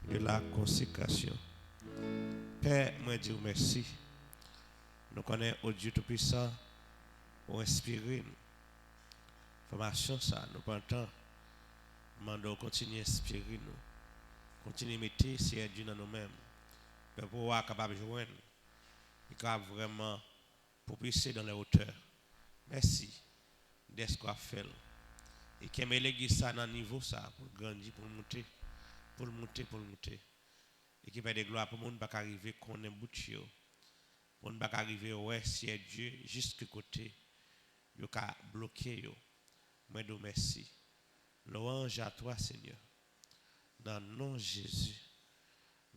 de la consécration. Père, moi dis merci. Nous connaissons au Dieu Tout-Puissant pour inspirer nous. Formation ça, nous prenons le temps. Nous continuer à inspirer nous. Continuer à mettre ces Dieu dans nous-mêmes. Pour pouvoir capable de joindre. Et capable vraiment pour pousser dans les hauteurs. Merci de ce qu'on a fait. Et qui aime l'église ça dans le niveau ça, pour grandir, pour monter, pour monter, pour monter. Et qui fait des gloires pour le monde pas arriver qu'on est bout pour ne pas arriver ouais si Dieu jusque côté yo ka bloqué yo. Moi de merci. Louange à toi Seigneur. Dans le nom de Jésus,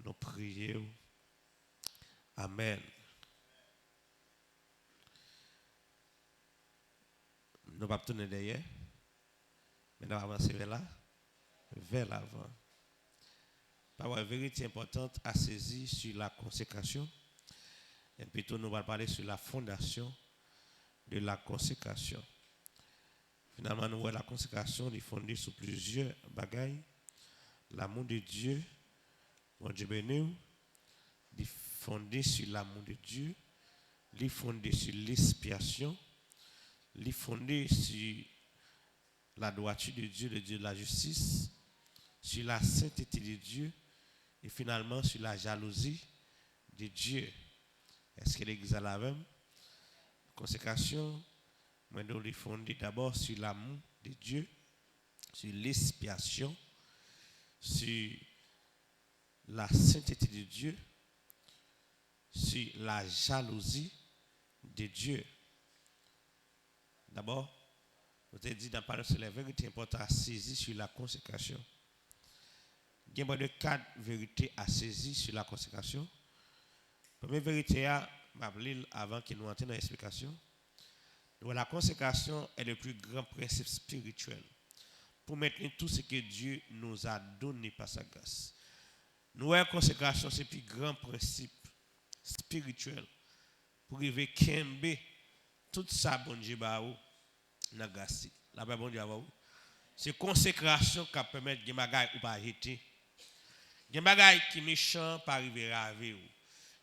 nous prions. Amen. Nous ne pas tourner derrière, mais nous avancer vers l'avant. Parole vérité importante à saisir sur la consécration. Et plutôt nous allons parler sur la fondation de la consécration. Finalement, nous voyons la consécration est fondée sur plusieurs bagailles. L'amour de Dieu, mon Dieu béni, il est fondé sur l'amour de Dieu, il est fondé sur l'expiation, il est fondé sur la droiture de Dieu, le Dieu de la justice, sur la sainteté de Dieu et finalement sur la jalousie de Dieu. Est-ce que l'Église a la même? Consécration, moi, nous les fondé d'abord sur l'amour de Dieu, sur l'expiation, sur la sainteté de Dieu, sur la jalousie de Dieu. D'abord, nous avons dit dans la parole sur les vérités importantes à saisir sur la consécration. Il y a de 4 vérités à saisir sur la consécration. Première vérité, avant que nous entrions dans l'explication, la consécration est le plus grand principe spirituel pour maintenir tout ce que Dieu nous a donné par sa grâce. La consécration, c'est le plus grand principe spirituel pour arriver à tout ça, bon Dieu, dans grâce. La bon Dieu, c'est consécration qui permet de des bagailles ou pas arrêter. Des bagailles qui méchant pas arriver à raver.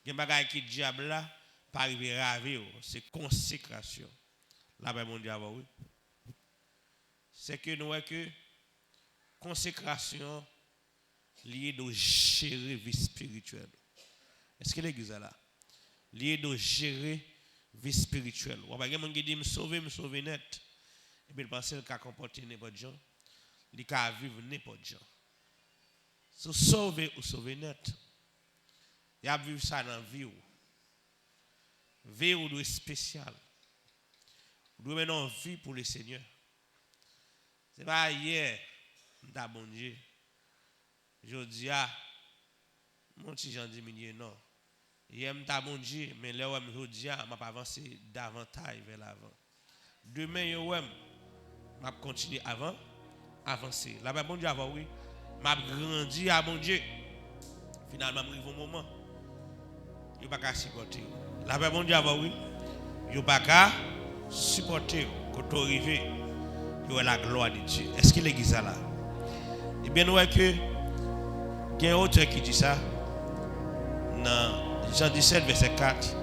Des bagailles qui diable là pas arriver à raver. C'est consécration. La bon Dieu, oui. C'est que nous voyons que consécration liée de gérer vie spirituelle. Est-ce que l'église est là? Liée de gérer vie spirituelle. On va dire dit me sauver net. Et puis penser qu'il a comporté n'importe gens, il a vivre n'importe gens. So sauver ou sauver net. Il a vivre ça dans la vie. Vie ou spécial. Vous devez mener une vie pour le Seigneur. Ce n'est pas hier, m'ta bon Dieu. Je dis mon petit Jean diminué, non. Hier, m'ta bon Dieu, mais là, je dis m'a pas avancé davantage vers l'avant. Demain, je m'a continuer avant, avancer. Là, bon Dieu, avant, oui, m'a grandi à mon Dieu. Finalement, m'arrive au moment, je ne peux pas supporter. Là, bon Dieu, avant, oui, je ne peux pas supporter quand tu arrives, il y a la gloire de Dieu. Est-ce que l'église est là? Eh bien, nous voyons que il y a un auteur qui dit ça dans Jean 17, verset 4.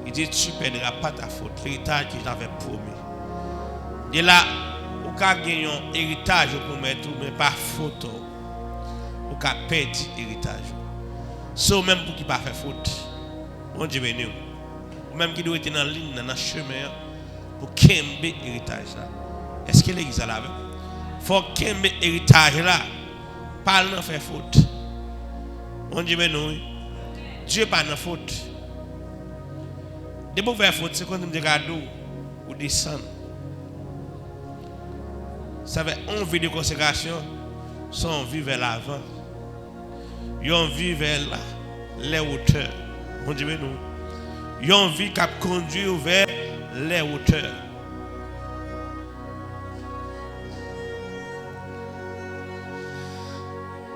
Il dit tu ne perdras pas ta faute, l'héritage que j'avais promis. De là, au cas gagner un héritage pour mettre, mais pas faute. Au cas perdre l'héritage. C'est même pour qui ne pas faire faute. Mon Dieu béni. Ou même qui doit être dans la ligne, dans le chemin, pour qu'il y ait l'héritage là. Est-ce que l'église a la même? Il faut qu'il y ait l'héritage là. Pas de faire faute. Mon Dieu béni. Dieu pas de faute. De faire faute, c'est quand on me cadeau ou descendre. Ça fait une vie de consécration, son vie vers l'avant. Yon vie vers les hauteurs. Mon Dieu béni. Yon vie qui conduit vers les hauteurs.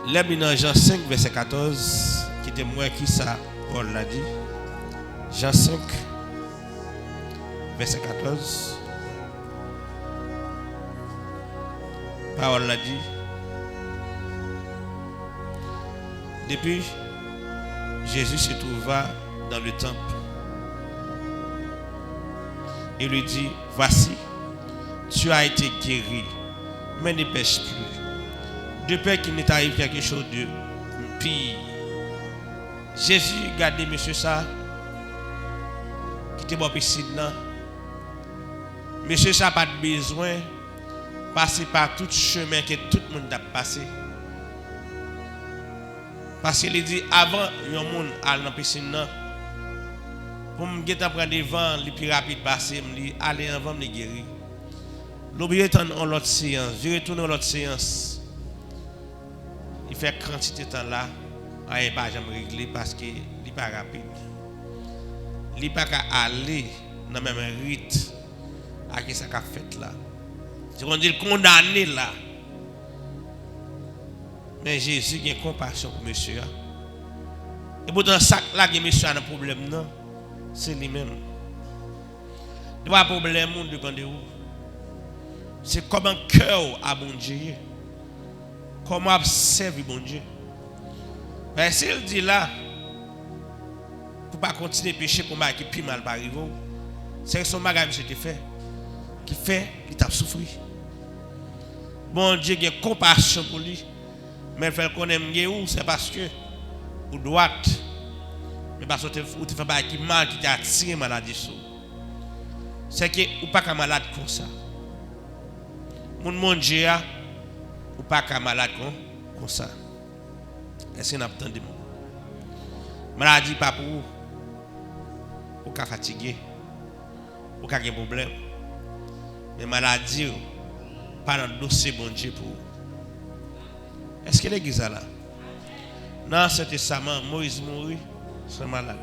Lève dans Jean 5, verset 14, qui était moi qui ça, Paul l'a dit. Jean 5, verset 14. Paul l'a dit. Depuis, Jésus se trouva dans le temple. Il lui dit, voici, tu as été guéri, mais ne pêche plus. De peur qu'il ne t'arrive quelque chose de pire. Jésus regardait monsieur ça, qui était bon piscine. Monsieur ça n'a pas besoin de passer par tout chemin que tout le monde a passé. Parce qu'il dit, avant, il y a un monde aller dans la piscine. Pour me prendre devant, le plus rapide passer, me dit, allez avant, me guérir. L'oublier est en l'autre séance. Je retourne à l'autre séance. Il fait quantité de temps là. Il n'est pas jamais réglé parce qu'il n'est pas rapide. Il n'est pas qu'à aller dans le même rythme à ce qu'il a fait là. C'est qu'on dit condamné là. Mais Jésus a compassion pour monsieur. Et pourtant, ça là que monsieur a un problème, non, c'est lui-même. Il n'y a pas de problème, on dépend de vous. C'est comme un cœur à bon Dieu. Comment observer bon Dieu. Mais s'il dit là, pour ne pas continuer à pécher pour mal qui plus mal par arriver, c'est son bagage qui fait, qui fait, il t'a souffert. Bon Dieu a compassion pour lui. Mais il fait qu'on aime où, c'est parce que ou droite, mais parce que tu fais pas qui mal qui t'a attiré maladie sur. C'est que ou pas qu'un malade comme ça. Mon Dieu ou pas qu'un malade comme ça. Est-ce qu'on a entendu? Maladie pas pour vous. Ou qu'à fatigué, ou qu'à un problème. Mais maladie pas dans le dossier bon Dieu pour vous. Est-ce que l'église est là? Dans ce testament, Moïse mourit, c'est malade.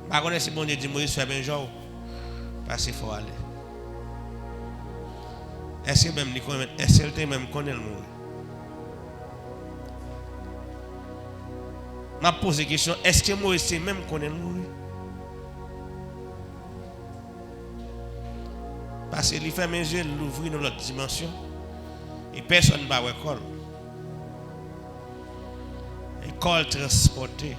Par contre, si bon Dieu dit Moïse fait un jour, parce qu'il faut aller. Est-ce que même connaît le mourir? Je pose la question, est-ce que Moïse sait même connaît le mourir? Parce qu'il fait mes yeux, il ouvre dans l'autre dimension. Et personne ne va à l'école. École transportée.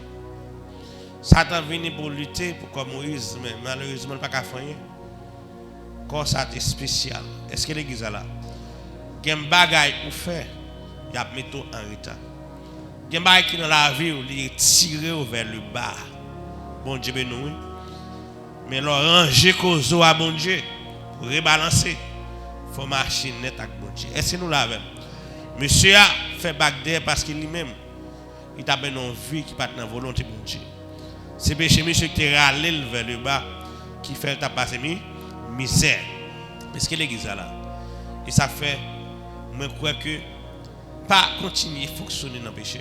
Satan venu pour lutter pour comme Moïse, mais malheureusement, il n'a pas faire. Quand ça est spécial. Est-ce que l'église est là? Il y a un bagage pour faire. Il y a mis tout en retard. Il y a un bagage qui dans la vie, il est tiré vers le bas. Bon Dieu, nous. Mais le ranger cause à bon Dieu. Pour rebalancer. Il faut marcher net avec bon Dieu. Est-ce que nous l'avons? Monsieur a fait bagdé parce qu'il lui-même, il a une vie qui part dans la volonté de bon Dieu. C'est péché monsieur qui est râlé vers le bas qui fait ta passer misère. Est-ce que l'église est là? Et ça fait, je crois que pas continuer à fonctionner dans le péché.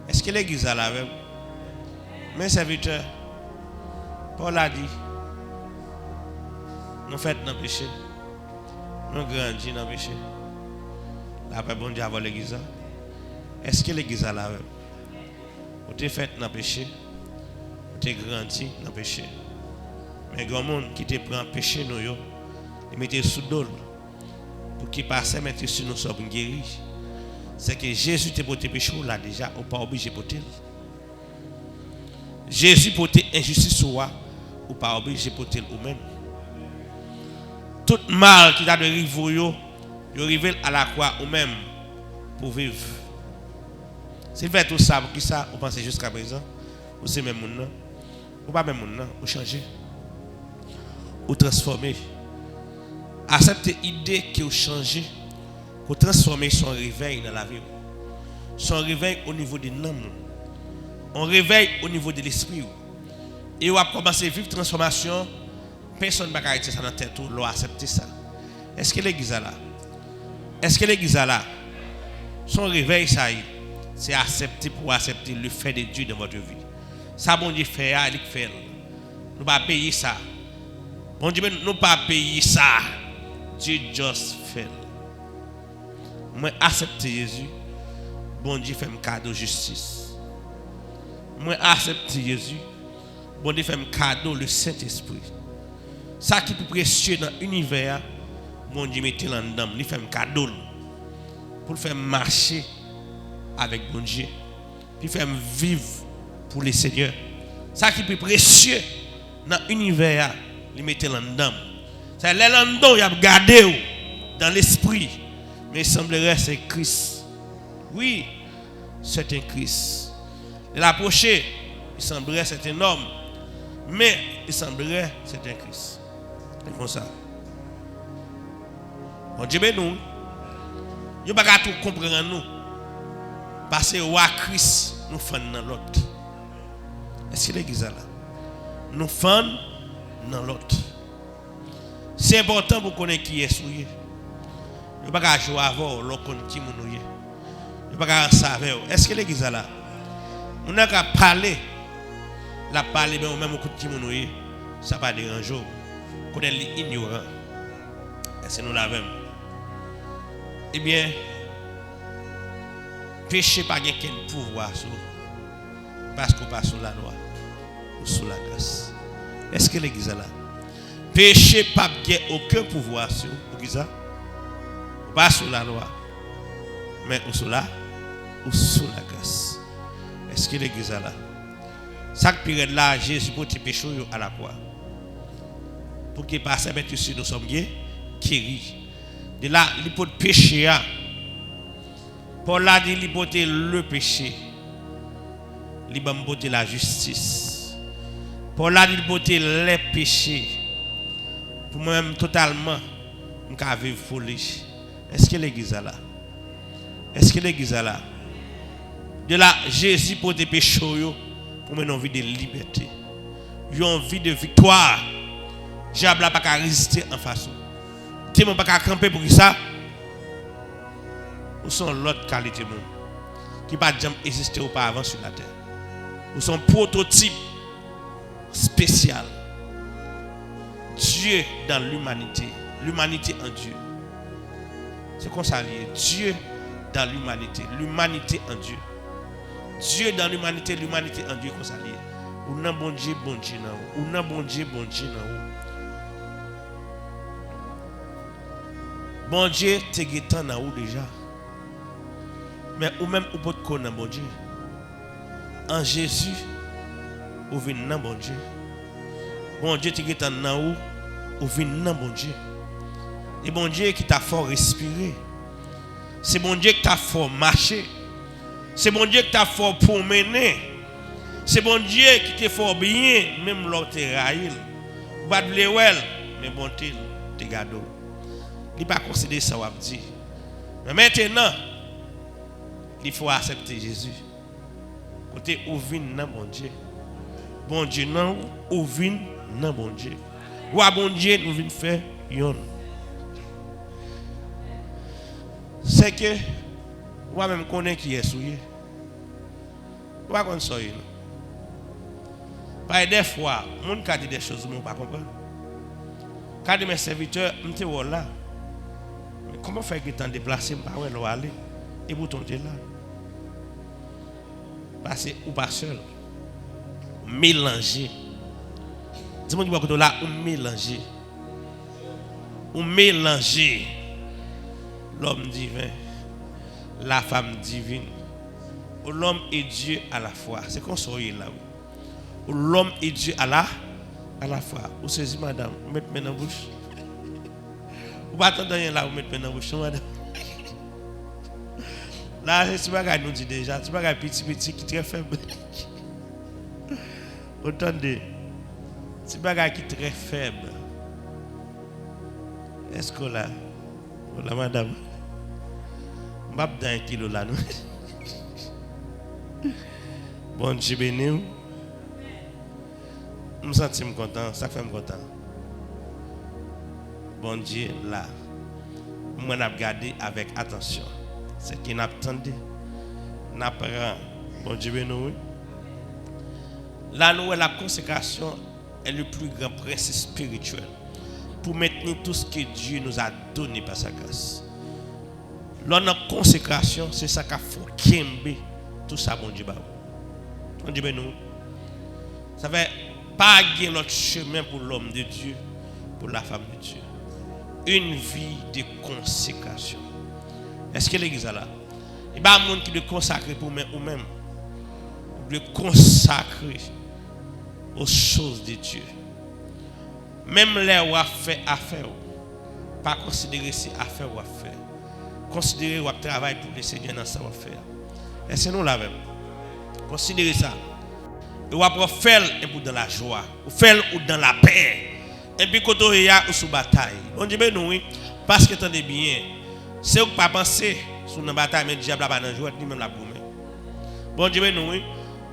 Est-ce que l'église est là? Mes serviteurs, Paul a dit, nous faisons dans le péché. Nous grandissons dans le péché. La paix bon Dieu avant l'église. Est-ce que l'église est là? Vous êtes fait dans le péché. Vous êtes grandi dans le péché. Mais il y a des gens qui te prend péché, ils mettent sous l'eau. Pour qu'ils passent, mettre sur nous sommes guéris. C'est que Jésus te porté péché là déjà, ou pas obligé de porter. Jésus porté injustice sur toi, ou pas obligé de porter ou même. Tout mal qui t'a de rive, il arrive à la croix ou même pour vivre. S'il fait tout ça, pour qui ça, vous pensez jusqu'à présent, ou c'est même mon nom, ou pas même mon nom, ou changer, ou transformer. Accepter l'idée que vous changez, pour transformer son réveil dans la vie. Son réveil au niveau des noms. On réveille au niveau de l'esprit. Et vous commencez à vivre transformation. Personne ne va arrêter ça dans la tête ou l'on accepter ça. Est-ce que l'église est là? Est-ce que l'église est là? Son réveil, ça y est, c'est accepter pour accepter le fait de Dieu dans votre vie. Ça, bon Dieu fait, il fait. Nous ne pas payer ça. Bon Dieu, nous ne pas payer ça. Dieu juste fait. Moi, accepter Jésus. Bon Dieu fait un cadeau de justice. Moi, accepter Jésus. Bon Dieu fait un cadeau le Saint-Esprit. Ça qui est plus précieux dans l'univers, mon Dieu mettez là dedans, il fait un cadeau pour le faire marcher avec bon Dieu. Puis faire vivre pour les seigneurs. Ça qui est plus précieux dans l'univers, il mettait là-dedans. C'est là-dedans, il a gardé dans l'esprit. Mais il semblerait que c'est Christ. Oui, c'est un Christ. Il a approché, il semblerait que c'est un homme. Mais il semblerait que c'est un Christ. C'est comme ça. Bon Dieu, nous, nous ne pouvons pas tout comprendre nous. Parce que roi Christ nous fait dans l'autre. Est-ce que l'église est là? Nous faisons dans l'autre. C'est important pour connaître qui est souillé. Nous ne pouvons pas jouer avant l'autre qui nous est. Nous ne pouvons pas savoir. Est-ce que l'église est là? Nous n'avons qu'à parler. La parler, mais même au coup de qui nous est. Ça va déranger. Nous connaissons les ignorants. Est-ce que nous l'avons? Eh bien, péché pas quel pouvoir sur parce qu'on passe sous la loi ou sous la grâce. Est-ce que l'église est là? Péché pas aucun pouvoir sur l'église. Pas sous la loi, mais ou sous la grâce. Est-ce que l'église est là? Chaque période là, Jésus pour te péché à la croix. Pour qu'il passe à mettre sur nous sommes guéris. De là, il peut pécher. Paul a dit, il peut le péché. Il peut la justice. Paul a dit, il peut les péchés. Pour moi-même, totalement, je peux vivre pour lui. Est-ce que l'église est là? Est-ce que l'église est là? De là, Jésus pour te pécher pour mener une vie de liberté. Une vie de victoire. Diable n'a pas qu'à résister en face. Tu n'as pas qu'à camper pour ça. Ou sont l'autre qualité qui n'a pas jamais existé auparavant sur la terre. Ou sont prototype spécial. Dieu dans l'humanité. L'humanité en Dieu. C'est comme ça lié. Dieu dans l'humanité. L'humanité en Dieu. Dieu dans l'humanité. L'humanité en Dieu. Comme ça lié. Ou non bon Dieu, bon Dieu non. Ou non bon Dieu, bon Dieu non. Bon Dieu, tu es guettant dans où déjà. Mais ou même ou pas de connaître bon Dieu. En Jésus, ou vient dans bon Dieu. Bon Dieu, tu es guettant dans où ou vient dans bon Dieu. Et bon Dieu qui t'a fait respirer. C'est bon Dieu qui t'a fait marcher. C'est bon Dieu qui t'a fait promener. C'est bon Dieu qui t'a fait bien, même l'autre raïl. Ou pas de l'éwel, mais bon Dieu, t'es gado. Il ne pas considérer ça, on dit. Mais maintenant, il faut accepter Jésus. Côté où vient dans bon Dieu. Bon Dieu, non, où vient dans bon Dieu. Ou à bon Dieu, nous venons faire yon. C'est que, moi-même, connais qui est souillé. Moi, je sais. Par des fois, mon cas dit des choses que je ne comprends pas. Quand mes serviteurs, je suis là. Comment faire que tu déplacé, je vais aller et vous tombez là. Parce que ou pas seul. Mélanger. Dis-moi que là, ou mélanger. Ou mélanger l'homme divin, la femme divine. L'homme et Dieu à la fois. C'est qu'on soit là. L'homme et Dieu à la fois. Vous saisissez madame, vous mettez dans la bouche. Vous ne attendez rien là, vous mettez dans la bouche, madame. Là, c'est ce que nous dit déjà. C'est un petit qui est très faible. Attendez. C'est un qui est très faible. Est-ce que là, voilà madame, je vais dans 1 kilo là. Bon Dieu béni. Je me sens content, ça fait me content. Bon Dieu là, moi n'a regardé avec attention. C'est qui n'attendait, n'apprend. Bon Dieu béni. Là nous la consécration est le plus grand principe spirituel pour maintenir tout ce que Dieu nous a donné par sa grâce. La consécration, c'est ça qu'il faut qu'il tout ça bon Dieu. Bon Dieu béni. Ça fait pas gagner l'autre chemin pour l'homme de Dieu, pour la femme de Dieu. Une vie de consécration. Est-ce que l'église est là? Il n'y a pas de monde qui doit consacrer pour vous-même. Vous devez consacrer aux choses de Dieu. Même les où a fait affaire, pas considérer si affaire ou affaire. Considérer ou travail pour le Seigneur dans sa affaire. Et c'est nous là même. Considérez ça. Et vous pouvez faire dans la joie, ou faire dans la paix. Et puis quand vous êtes sous bataille. On dit ben oui, parce que attendez bien. C'est vous pas penser sur une bataille, mais le diable pas dans joie, ni même la boum. Bon Dieu ben oui,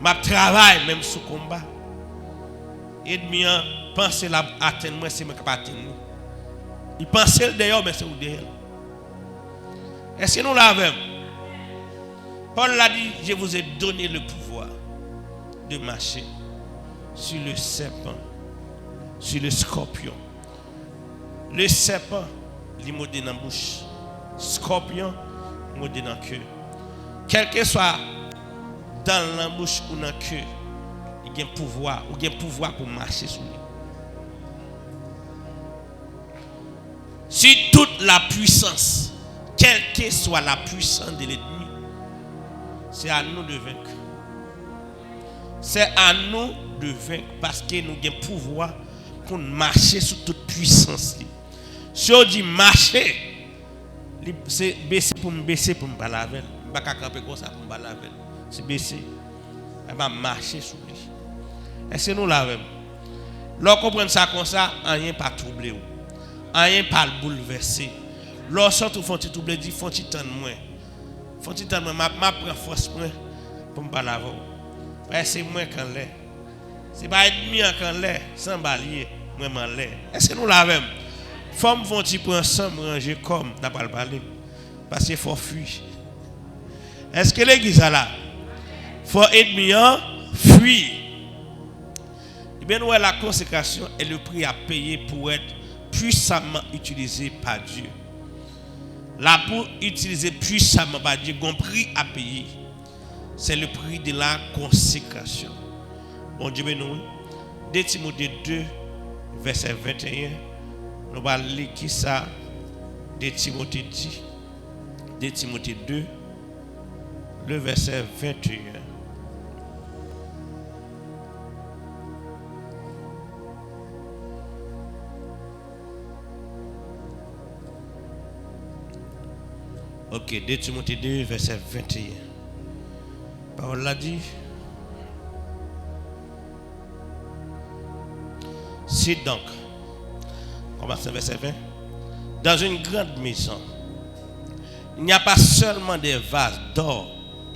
ma travail même sous combat. Et demi penser la atteindre moi c'est moi qui pas atteindre. Il pensait d'ailleurs mais c'est où derrière. Est-ce que nous l'avons? Paul l'a dit, je vous ai donné le pouvoir de marcher sur le serpent, sur le scorpion. Le serpent, il m'a dans la bouche. Scorpion, il m'a dans la queue. Quel que soit dans la bouche ou dans la queue, il y a un pouvoir, ou il y a un pouvoir pour marcher sur lui. Sur toute la puissance, quelle que soit la puissance de l'ennemi, c'est à nous de vaincre. C'est à nous de vaincre parce que nous avons pouvoir pour marcher sur toute puissance. Si on dit marcher, c'est baisser pour me baisser pour me balaver. Je ne vais pas camper comme ça pour me balaver. C'est baisser. Elle va marcher sur lui. Et c'est nous là même. Lorsqu'on comprend ça comme ça, rien pas troubler. Rien pas le bouleverser. Lorsqu'on fait un petit trouble, dit faut un temps moins. Faut un temps moins, ma prend force moins pour me balaver. C'est moi quand l'est. C'est pas ennemi quand l'est, sans balayer, moi m'en l'est. Est-ce que nous la même? Femmes vont ils prendre ensemble ranger comme n'a pas le parler parce qu'il faut fuir. Est-ce que l'église là faut ennemi fuir? Eh bien nous la consécration est le prix à payer pour être puissamment utilisé par Dieu. Là pour utiliser puissamment par Dieu, un prix à payer. C'est le prix de la consécration. Bon Dieu, nous, 2 Timothée 2, verset 21, nous allons lire qui ça, 2 Timothée 10, 2 Timothée 2, le verset 21. Ok, 2 Timothée 2, verset 21. Paul l'a dit. Si donc, commence verset 20, dans une grande maison, il n'y a pas seulement des vases d'or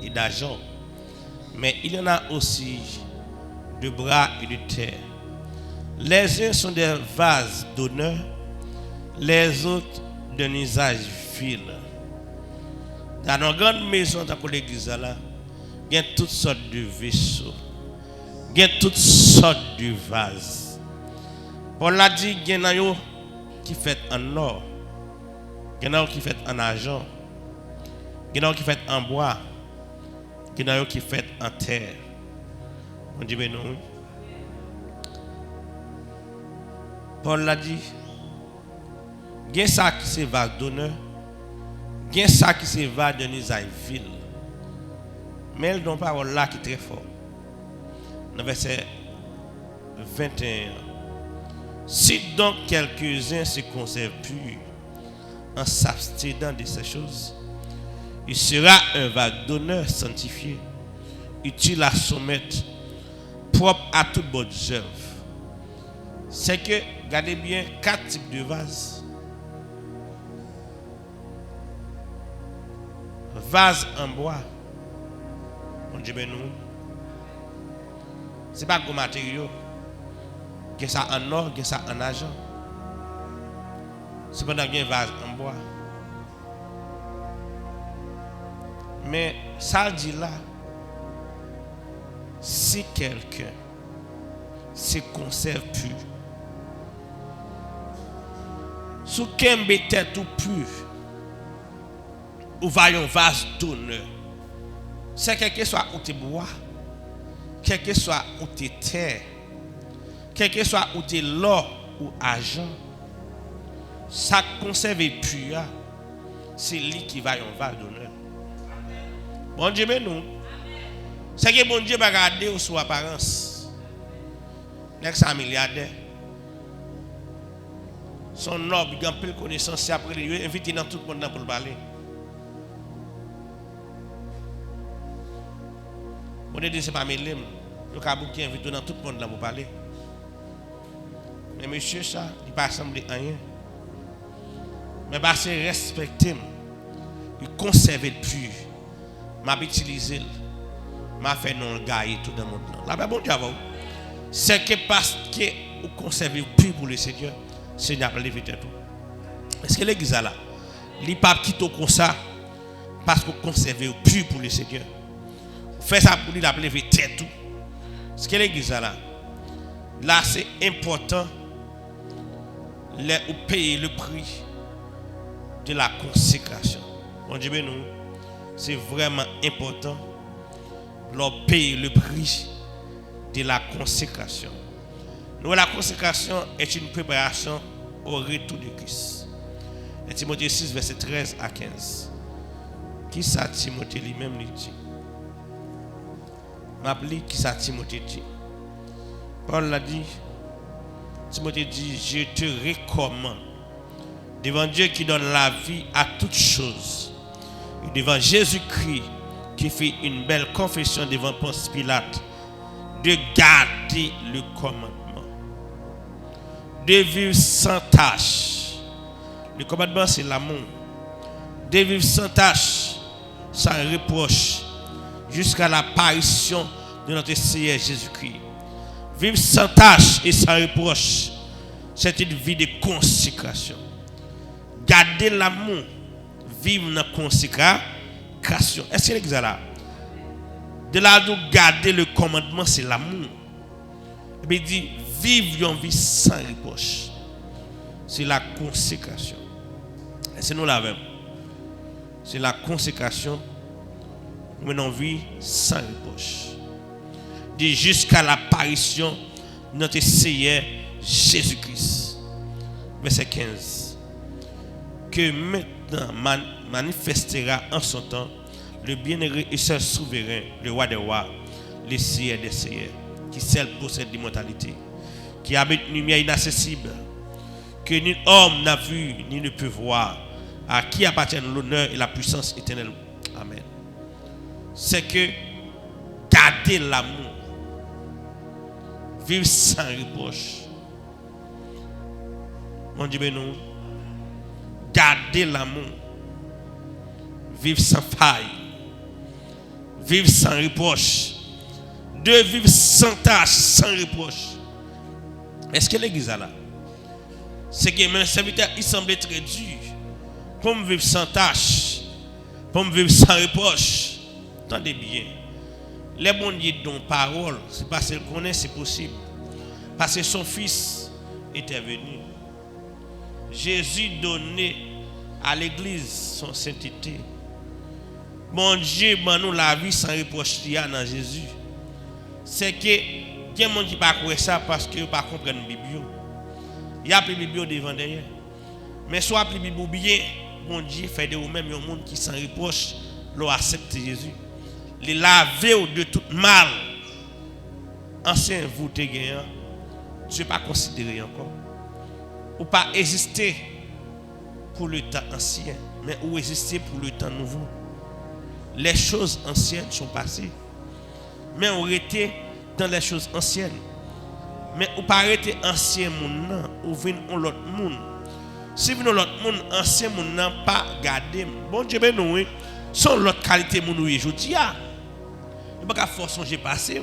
et d'argent, mais il y en a aussi de bras et de terre. Les uns sont des vases d'honneur, les autres d'un usage vil. Dans une grande maison, dans l'église là, il y a toutes sortes de vaisseaux. Il y a toutes sortes de vases. Paul a dit qu'il y en a qui fait en or. Il y en a qui fait en argent. Il y en a qui fait en bois. Il y en a qui fait en terre. On dit, mais non. Paul a dit, il y a ça qui se vase d'honneur. Il y a ça qui se vase d'un usage vil. Mais elle n'a pas parole là qui est très fort. Dans le verset 21. Si donc quelques-uns se conservent purs en s'abstenant de ces choses, il sera un vague d'honneur sanctifié, utile à soumettre, propre à toute bonne œuvre. C'est que, regardez bien, 4 types de vases. Vase en bois. On dit ben nous. C'est pas gros matériaux. Il y a ça en or, il y a ça en argent. Cependant, il y a un vase en bois. Mais ça dit là, si quelqu'un se conserve pur, sous qu'un bête tout pur, ou va un vase d'honneur. C'est quel que soit où tu bois, quel que soit où tu terre, quel que soit où tu l'or ou argent, ça conserve pur, c'est lui qui va un vase d'honneur. Bon Dieu, mais nous. C'est que bon Dieu va regarder sur apparence. N'est-ce pas milliardaire? Son noble, il a peu de connaissances, après il invite dans tout le monde pour le parler. Bon Dieu, c'est pas mêlé. Le cabou qui invite dans tout le monde pour parler. Mais monsieur, ça, il ne pas sembler rien. Mais bah, c'est respecter, il conserve le pur, m'a utilisé, m'a fait non le gailler tout le monde. Là, bon Dieu, c'est que parce que vous conservez le pur pour le Seigneur, le Seigneur a levé tout. Est-ce que l'église là, il ne pas quitter comme ça parce que vous conservez le pur pour le Seigneur. Faites ça pour lui, il a levé tout. Est-ce que l'église là, c'est important, vous payez le prix de la consécration. Bon Dieu, nous, c'est vraiment important de payer le prix de la consécration. Nous, la consécration est une préparation au retour de Christ. Et Timothée 6, verset 13 à 15. Qui ça Timothée lui-même lui dit? M'appelez qui ça Timothée dit? Paul l'a dit. Timothée dit, je te recommande devant Dieu qui donne la vie à toutes choses, et devant Jésus-Christ qui fait une belle confession devant Ponce Pilate, de garder le commandement, de vivre sans tâche. Le commandement, c'est l'amour. De vivre sans tâche, sans reproche, jusqu'à l'apparition de notre Seigneur Jésus-Christ. Vivre sans tâche et sans reproche, c'est une vie de consécration. Garder l'amour, vivre dans la consécration. Est-ce que c'est là? De là où garder le commandement, c'est l'amour. Et puis il dit, vivre une vie sans reproche. C'est la consécration. Et c'est nous la même. C'est la consécration. Nous menons vie sans reproche. Dit jusqu'à l'apparition de notre Seigneur Jésus-Christ. Verset 15. Que maintenant manifestera en son temps le bienheureux et seul souverain, le roi des rois, le Seigneur des seigneurs, qui seul possède l'immortalité, qui habite une lumière inaccessible, que nul homme n'a vu ni ne peut voir, à qui appartiennent l'honneur et la puissance éternelle. Amen. C'est que garder l'amour, vivre sans reproche. Mon Dieu, nous. Garder l'amour, vivre sans faille, vivre sans reproche, de vivre sans tâche, sans reproche. Est-ce que l'église a là? C'est que mes serviteurs, il semblait très dur pour me vivre sans tâche, pour me vivre sans reproche. Attendez bien, les bons dieux dont parole, c'est parce qu'elle connaît, c'est possible. Parce que son fils était venu. Jésus donnait à l'église son sainteté. Bon Dieu, nous la vie sans reproche dans Jésus. C'est que, il y a des gens qui ne comprennent pas ça parce qu'ils ne comprennent pas la Bible. Il y a la Bible devant derrière. Mais soit la Bible bien, bon Dieu fait de vous-même un monde qui sans reproche, l'ont accepté Jésus. Les laver de tout mal. Ancien vous te gagnant, tu ne pas considéré encore. Ou pas exister pour le temps ancien, mais ou exister pour le temps nouveau. Les choses anciennes sont passées, mais on était dans les choses anciennes. Mais ou pas arrêter ancien monde, ou venir l'autre monde. Si vous l'autre monde, ancien monde n'a pas gardé. Bon Dieu, ben nous, sont l'autre qualité monde nous aujourd'hui. Il pas force songer passer,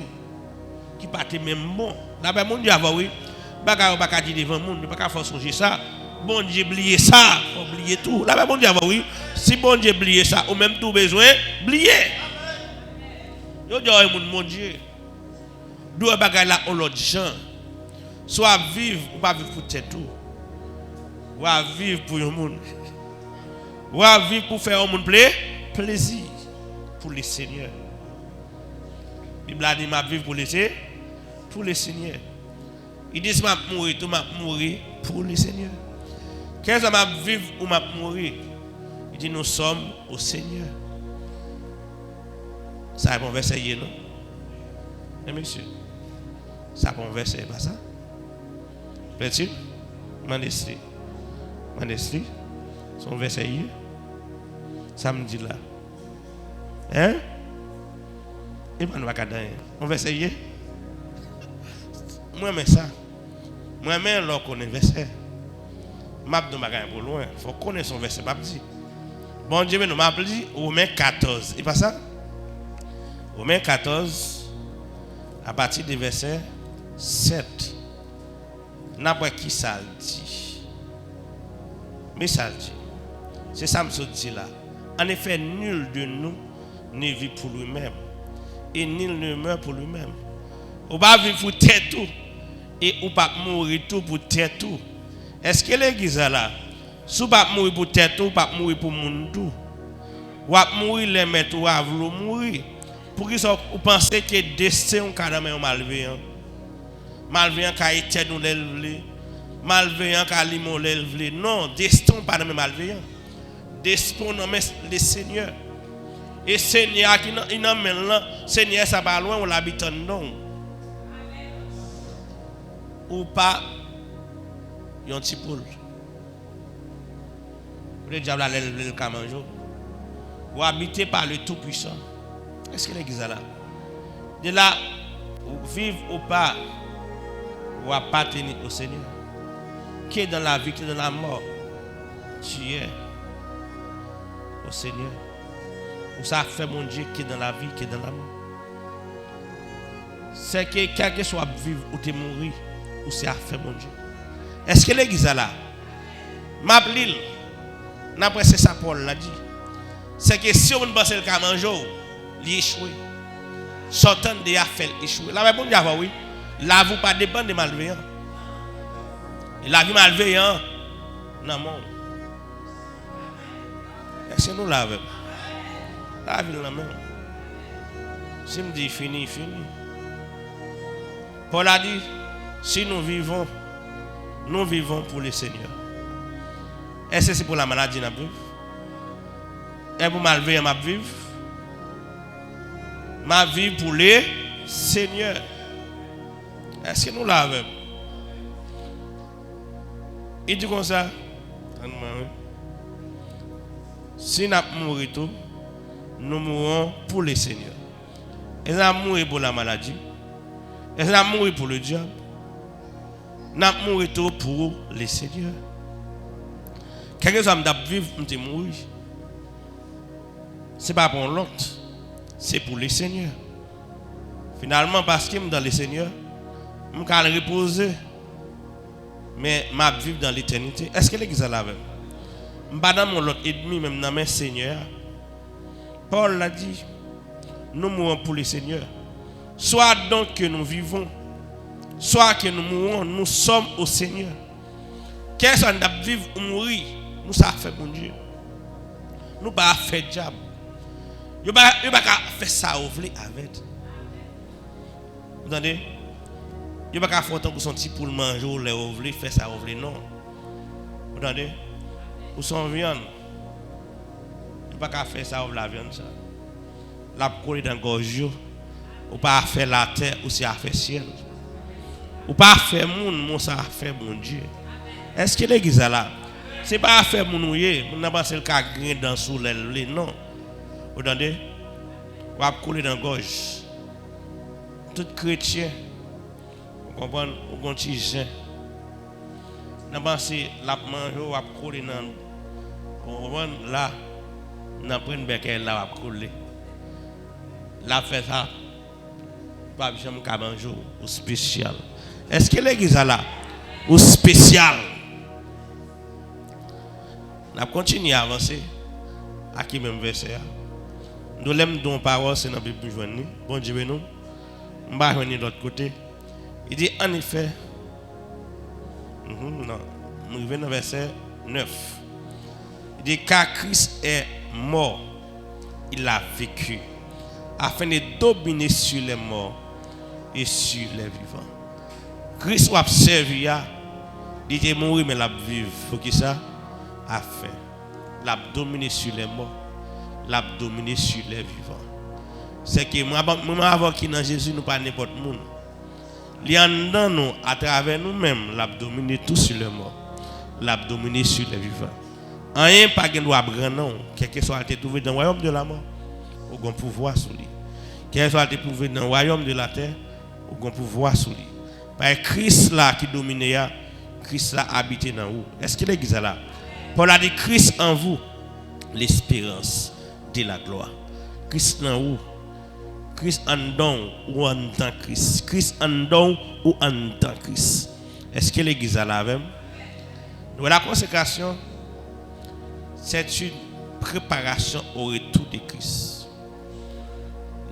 qui pas même bon. D'abord mon Dieu avant oui. Bagarre pas dire devant monde, pas force songer ça. Bon Dieu oublier ça, oublier tout. Là bon Dieu oui, si bon Dieu oublier ça ou même tout besoin, oublier. Yo dis mon Dieu. Deux bagarre là on l'autre gens. Soit vivre ou pas vivre pour tout. Ou à vivre pour le monde. Ou à vivre pour faire au monde plaisir pour le Seigneur. Bible a dit m'a vivre pour le Seigneur. Il dit m'a mourir, tout m'a mourir pour le Seigneur. Qu'est-ce que m'a vivre, ou m'a mourir? Il dit nous sommes au Seigneur. Ça est un verset, non? Mais monsieur, ça est un verset, pas ça? Plaît-il? Mandestri. Son verset, samedi là. Hein? Et pas nous va cadrer. On verset, moi, mais ça. Moi-même, là, on connaît verset. Map de magasin pour loin. Il faut connaître son verset. Map dit. Bon Dieu, nous m'a dit Romains 14. Et pas ça? Romains 14, à partir du verset 7. N'a pas qui ça dit. Mais ça dit. C'est ça que je dis là. En effet, nul de nous ne vit pour lui-même. Et nul ne meurt pour lui-même. On va vivre pour tête tout. Et on va mourir tout pour tête tout. Est-ce que l'église là, si on va mourir pour tête tout, on va mourir pour monde tout. On va mourir les mettre ou va mourir. Pour qu'ils vous pensez que le destin est carrément malveillant. Malveillant car il nous l'élevé. Malveillant car il nous l'élevé. Non, destin n'est pas malveillant. Destin est le Seigneur. Et Seigneur qui n'a maintenant, Seigneur ça va loin, on l'habite non. Ou pas, il y a un petit poule. Le diable a l'élevé le camanjo. Ou habité par le Tout-Puissant. Est-ce que l'église est là? De là, vivre ou pas, ou appartenir au Seigneur. Qui est dans la vie, qui est dans la mort, tu es au Seigneur. Ou ça fait mon Dieu qui est dans la vie, qui est dans la mort. C'est que quel que soit vivre ou te mourir, ou c'est à faire mon Dieu. Est-ce que l'église est là? M'appelle, n'après c'est ça Paul l'a dit. C'est que si on pense le camanjo, il échoue. Sortant de affaires échoué. La réponse est oui. La vie pas dépend de malveillants. Et la vie malveillant, non, non. Est-ce que nous l'avons? La vie, non, non. Si je me dis fini, fini. Paul a dit, si nous vivons pour le Seigneur. Est-ce que c'est pour la maladie que nous vivons? Est-ce pour malveillant ma vivre? Ma vie pour le Seigneur. Est-ce que nous l'avons? Il dit comme ça. Si nous mourons tout, nous mourons pour le Seigneur. Et nous mourons pour la maladie. Et nous mourons pour le diable. Nous mourons tout pour le Seigneur. Quelque chose que vivre, nous mourir. Ce n'est pas pour l'autre. C'est pour le Seigneur. Finalement, parce que je suis dans le Seigneur, je peux reposer. Mais je vivre dans l'éternité. Est-ce que l'église est là même? Je ne suis pas dans mon autre ennemi, même dans mon Seigneur. Paul l'a dit. Nous mourons pour le Seigneur. Soit donc que nous vivons, soit que nous mourons, nous sommes au Seigneur. Qu'est-ce qu'on doit vivre ou mourir? Nous ça fait mon Dieu. Nous pas faire diable. Yo pas faire ça ouvler avec. Vous entendez? Yo pas faire autant pour son petit pour manger ou les ouvler faire ça ouvler non. Vous entendez? Ou son viande. Yo pas faire ça ouvler la viande ça. La coller dans gorge. Ou pas faire la terre ou c'est à faire ciel. Ou pas faire mon ça faire mon Dieu. Est-ce que l'église est là? C'est pas à faire mon ouïe, mon n'a pas le cas grain dans sous l'aile non. Vous entendez? Ou à coller dans gorge. Tout chrétien, vous comprenez, ou gontigien. N'a pas c'est la manger ou à coller dans vous comprenez là, n'a pas une béquille là à coller. Là fait ça. Pas jamais qu'à manger ou spécial. Est-ce que l'église est là? Ou spécial? Nous continuons à avancer. À qui même verset? Nous l'aimons dans la parole, c'est dans la Bible. Bon Dieu, nous. On va venir de l'autre côté. Il dit en effet. Non. Nous revenons dans le verset 9. Il dit car Christ est mort. Il a vécu. Afin de dominer sur les morts et sur les vivants. Christ a servi. Il est mort, mais il a vécu. Faut que ça? Afin. L'a dominé sur les morts, l'a dominé sur les vivants. c'est que moi avant qui dans Jésus nous pas n'importe monde. Li en dans nous à travers nous-mêmes, l'a dominer tout sur le mort, l'a dominer sur les vivants. Rien pas gain doit prendre non, quel que soit te trouvé dans le royaume de la mort, ou gon pouvoir sur lui. Quel que soit te trouvé dans le royaume de la terre, ou gon pouvoir sur lui. Par Christ là qui domine ya, Christ là habite dans vous. Est-ce que l'église là? Paul a dit Christ en vous, l'espérance de la gloire. Christ en vous. Christ en don ou en tant Christ. Christ en don ou en tant Christ. Est-ce que l'église a la même? La consécration, c'est une préparation au retour de Christ.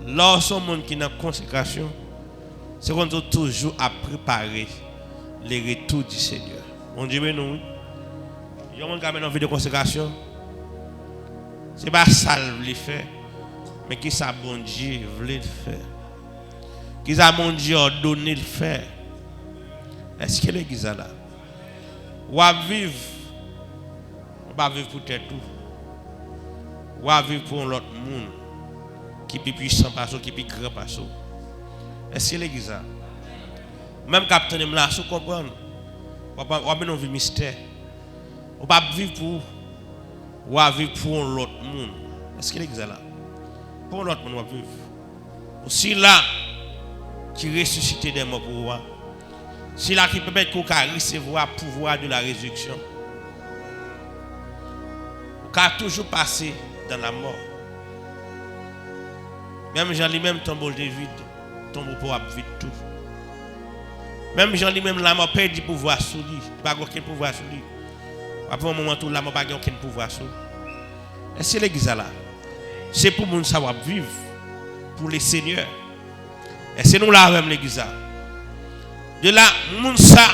Lorsqu'on monde qui est dans la consécration, c'est qu'on doit toujours à préparer le retour du Seigneur. On dit, mais nous, il y a un monde qui a une vie de consécration. Ce n'est pas ça le faire. Mais qui ça bon Dieu voulait le faire? Qui ça bon Dieu ordonné le faire? Est-ce que l'église est là? Ou va vivre? On va vivre pour tout. Ou va vivre pour l'autre monde qui est plus puissant par qui est plus grand par ça. Est-ce que l'église est là? Même capitaine là, vous comprenez? On va vivre un mystère. On va vivre pour ou va vivre pour l'autre monde. Est-ce que l'église est là? Pour l'autre monde, on va vivre. Si là, qui ressuscite des morts pour voir. Si là, qui permet qu'on recevoir le pouvoir de la résurrection. On peut toujours passer dans la mort. Même Jean lui-même tombe de vide, tombe pour vide tout. Même Jean lui-même, la mort perd du pouvoir sur lui. Il n'a pas aucun pouvoir sur lui. Après un moment où la mort n'a pas aucun pouvoir sur lui. Est-ce que l'église est là? C'est pour nous savoir vivre pour les seigneurs. Et c'est nous là même l'église. De là, nous ça,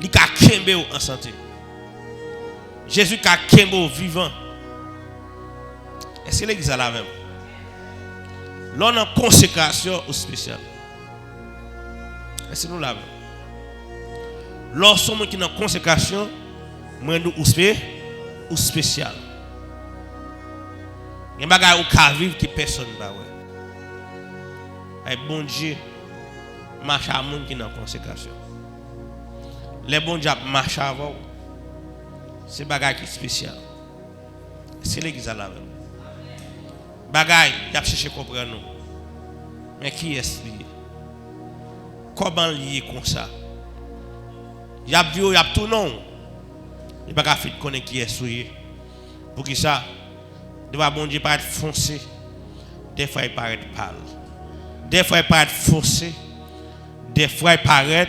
il a kembe en santé. Jésus a kembe vivant. Et c'est l'église là même. L'on a consécration spéciale. Et c'est nous là même. Lorsque nous qui dans consécration, nous ou spécial. Il y a des choses qui vivent qui personne ne va voir. Et bon Dieu marche à monde qui est en consécration. Les bons dieux marchent avant. C'est des choses qui sont spéciales. C'est l'église là même. Bagaille, il a cherché à comprendre nous. Mais qui est-ce lié? Comment lié comme ça? Il y a vu, il y a tout non. Il n'y a pas de connaître qui est souillé. Pour qui ça? De bon Dieu paraît foncé. Des fois il paraît pâle. Des fois il paraît foncé. Des fois il paraît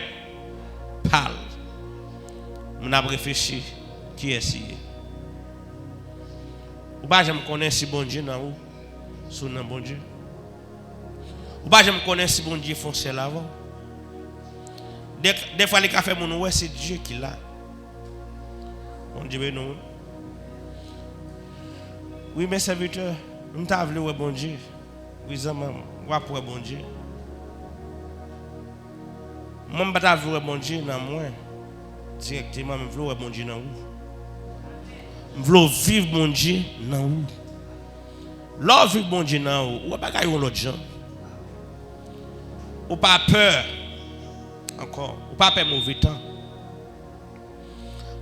pâle. On a réfléchi qui est si. Ou pas je me connais si bon Dieu dans où sous non bon Dieu. Ou pas je me connais si bon Dieu foncé l'avant. Des fois les cafés mon ouais c'est Dieu qui l'a. Bon Dieu non. Oui, mes serviteurs, nous t'avons voulu bon Dieu. Oui, ça, maman, moi pour bon Dieu. Moi, je t'avons voulu bon Dieu dans moi. Directement, je veux bon Dieu dans vous. Je veux vivre bon Dieu dans vous. Là, vivre bon Dieu dans vous, ou pas gagner l'autre gens. Ou pas peur. Encore, ou pas peur mauvais temps.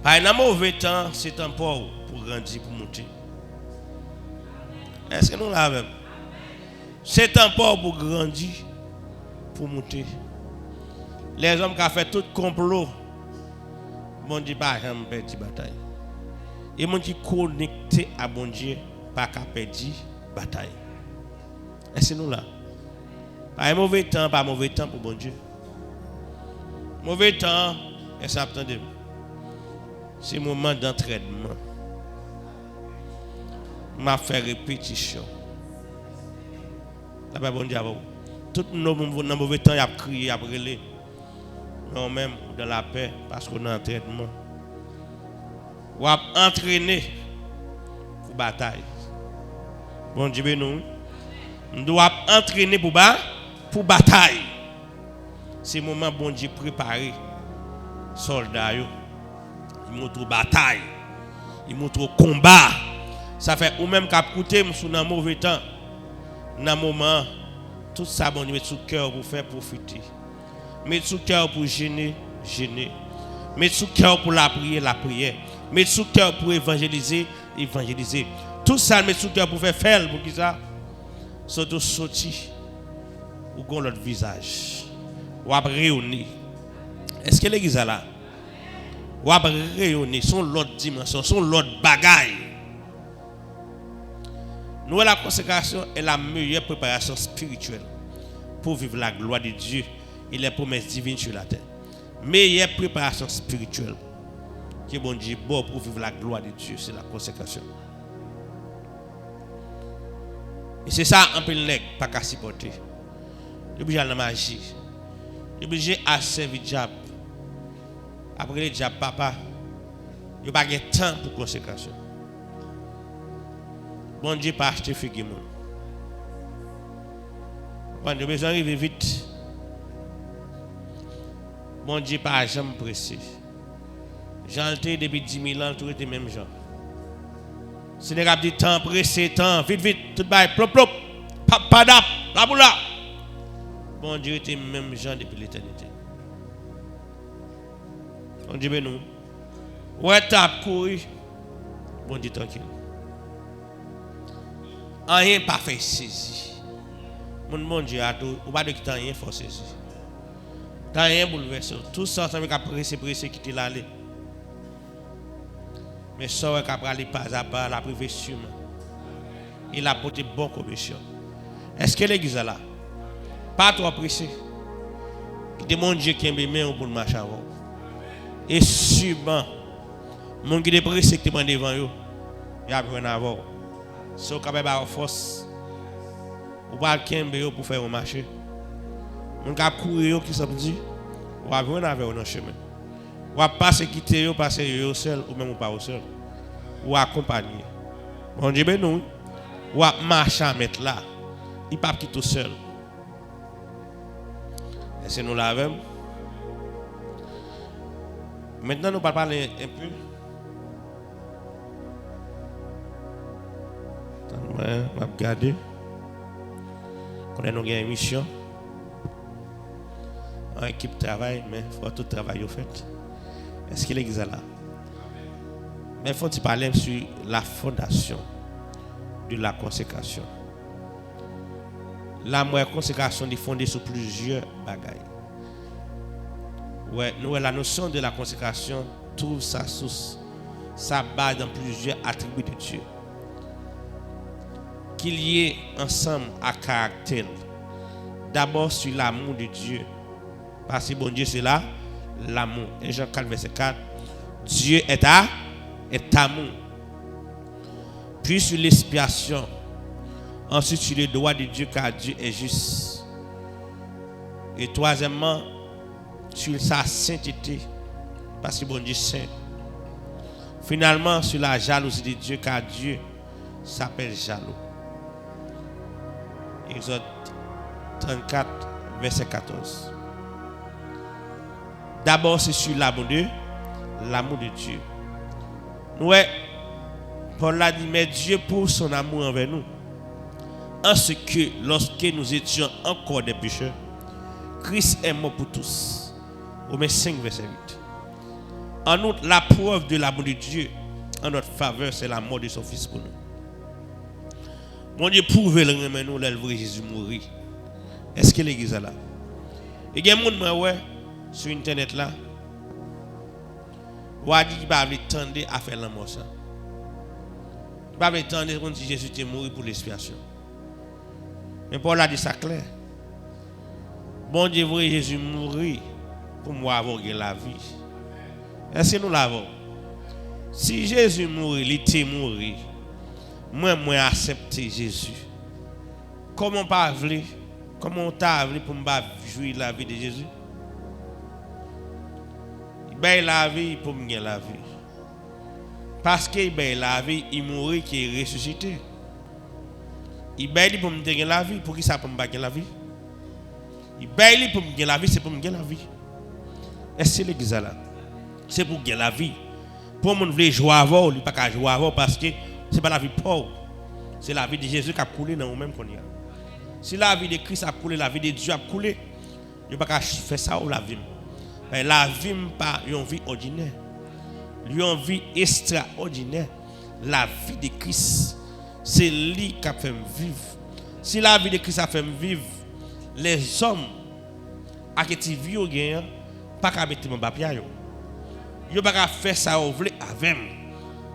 Par un mauvais temps, c'est un pour grandir, pour monter. Est-ce que nous l'avons? C'est un temps pour grandir, pour monter. Les hommes qui ont fait tout complot, bon Dieu, pas jamais perdu bataille. Et mon Dieu connecté à bon Dieu, pas perdu bataille. Est-ce que nous là? Pas un mauvais temps, pas un mauvais temps pour bon Dieu. Mauvais temps, est-ce que attendez? C'est un moment d'entraînement. M'a fait répétition. Là, bon Dieu, tout nos mauvais temps, il a crié, il a brûlé. Mais même dans la paix, parce qu'on a un entraînement. On a entraîné pour bataille. Bon Dieu, nous doit entraîner pour bataille. C'est le moment bon Dieu préparé. Soldats, ils montrent bataille. Ils montrent combat. Ça fait ou même qu'à coûter sous un mauvais temps. Dans le moment, tout ça, bon Dieu, met sous cœur pour faire profiter. Met sous cœur pour gêner. Met sous cœur pour la prière. Met sous cœur pour évangéliser. Tout ça, met sous cœur pour faire pour qui ça? Surtout sortir. Ou qu'on l'autre visage. Ou après réunir. Est-ce que l'église est là? Ou après réunir, son l'autre dimension, son l'autre bagaille. Nous, la consécration est la meilleure préparation spirituelle pour vivre la gloire de Dieu et les promesses divines sur la terre. Meilleure préparation spirituelle qui est bon Dieu bon pour vivre la gloire de Dieu, c'est la consécration. Et c'est ça un peu le nègre pas qu'à supporter. Il est obligé à la magie. Il est obligé à servir le diable. Après le diable, papa, il n'y a pas de temps pour consécration. Bon Dieu pas acheter figue moun. Bon Dieu besoin d'arriver vite. Bon Dieu pas jamais pressé. J'en ai depuis 10 000 ans, tout était même gens. C'est des gars du temps pressé, temps, vite, tout bail, plop, padap, la boula. Bon Dieu était même gens depuis l'éternité. Bon Dieu ben nous. Ouais, t'as couru. Bon Dieu tranquille. Rien pas fait saisi. Mon Dieu a tout, ou pas de quitter rien faut saisi. T'as rien bouleversé. Tout ça ça m'a pressé quitter l'aller. Mais ça va aller pas à pas la privé sûrement. Il a porté bon commission. Est-ce que l'église est là? Pas trop pressé. Qui mon Dieu qui aime bien pour le marcher avant. Et sûrement mon qui est pressé qui est devant vous. Il a besoin avant. So quand même avoir force ou pas kembe pour faire un marché on cap courir qui ça dit ou va venir avec dans chemin ou va passer quitter yo passer yo seul ou même pas au seul ou accompagner bon Dieu ben nous ou va marcher mettre là il pas quitter tout seul laissez nous là même maintenant nous parler un peu. Je vais regarder. On a une émission. En équipe de travail, mais il faut tout travail au fait. Est-ce qu'il existe là? Mais il faut parler sur la fondation de la consécration. La consécration est fondée sur plusieurs bagailles. Ouais, nous, la notion de la consécration trouve sa source, sa base dans plusieurs attributs de Dieu. Qu'il y ait ensemble à caractère. D'abord sur l'amour de Dieu. Parce que bon Dieu c'est là, l'amour. Et Jean 4, verset 4. Dieu est amour. Puis sur l'expiation. Ensuite sur le droit de Dieu car Dieu est juste. Et troisièmement, sur sa sainteté. Parce que bon Dieu est saint. Finalement sur la jalousie de Dieu car Dieu s'appelle jaloux. Exode 34, verset 14. D'abord, c'est sur l'amour de Dieu. Ouais, Paul a dit, mais Dieu pour son amour envers nous. En ce que, lorsque nous étions encore des pécheurs, Christ est mort pour tous. Romains 5, verset 8. En outre, la preuve de l'amour de Dieu en notre faveur, c'est la mort de son Fils pour nous. Mon Dieu prouve le remède nous le vrai Jésus mourir. Est-ce que l'église est là? Il y a des gens sur internet là. Ou a dit qu'il va attendre à faire la mort ça. Il va attendre qu'on dit Jésus est mort pour l'expiation. Mais Paul a dit ça clair. Bon Dieu vrai Jésus mourir pour moi avoir la vie. Est-ce que nous l'avons? Si Jésus mourit, il était mort. Moi accepter Jésus. Comment pas vle? Comment t'as vle pour me jouir la vie de Jésus? Il baille la vie pour me gagner la vie. Parce qu'il baille la vie, il mourit qui est ressuscité. Il baille pour me gagner la vie, pour qui ça pour me gagner la vie? Il baille pour me gagner la vie, c'est pour me gagner la vie. Est-ce que l'église là? C'est pour gagner la vie. Pour mon vle jouer avant, il pas qu'à jouer avant parce que c'est pas la vie pauvre. C'est la vie de Jésus qui a coulé dans nous-mêmes qu'on y a. Si la vie de Christ a coulé, la vie de Dieu a coulé, il ne peut pas faire ça ou la vie. La vie n'est pas une vie ordinaire. Une vie extraordinaire. La vie de Christ, c'est lui qui a fait vivre. Si la vie de Christ a fait vivre, les hommes à qui tu vis au gain, pas qu'à mettre mon papier. Ils ne peuvent pas faire ça avec.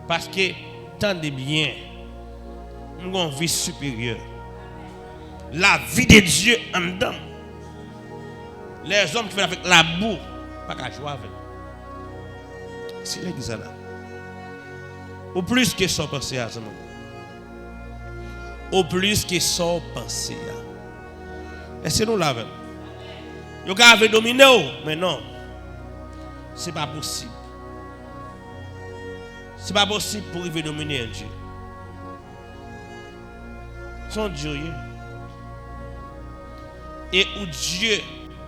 Parce que, tendez bien, nous avons une vie supérieure. La vie de Dieu en dedans. Les hommes qui font avec la boue, pas qu'à jouer avec. C'est l'église là. Au plus que ça penser à ce moment. Au plus que ça penser à. Est-ce que nous l'avons? Vous avez dominé, mais non. Ce n'est pas possible. Ce n'est pas possible pour arriver à dominer un Dieu. Son Dieu. Et où Dieu,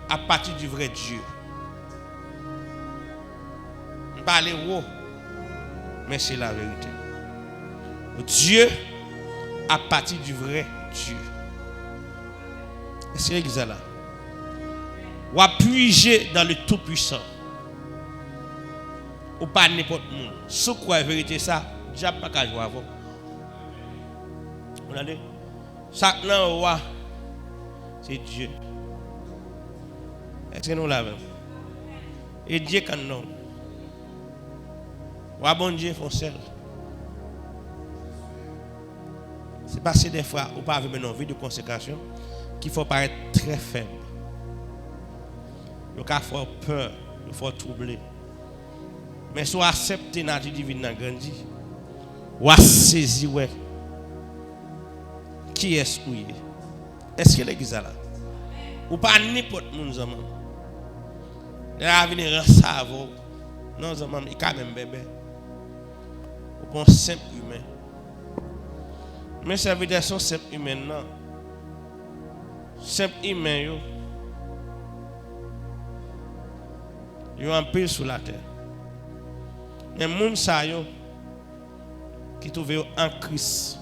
à partir du vrai Dieu. Pas les mots, mais c'est la vérité. Dieu, à partir du vrai Dieu. Est-ce que l'église là? Ou puiser dans le Tout-Puissant. Ou pas n'importe qui. Ce quoi la vérité ça, Dieu pas qu'à jouer avant. Vous regardez? Ça là, c'est Dieu. Est-ce que nous l'avons? Et Dieu quand nous. Ou bon Dieu font seul. C'est parce que des fois, ou pas avec une vie de consécration, qu'il faut paraître très faible. Il faut avoir peur, il faut troubler. Mais soit accepter la nature divine dans grandi, ou saisir ouais. Qui est-ce qu'il est? Est-ce que l'église là? Ou pas n'importe mon zaman. Là venir recevoir. Non zaman, il quand même bébé. Ou un simple humain. Mais ça veut dire son simple humain non. Simple humain yo. Yo en pile sur la terre. Mais moun sa yo qui trouve en Christ.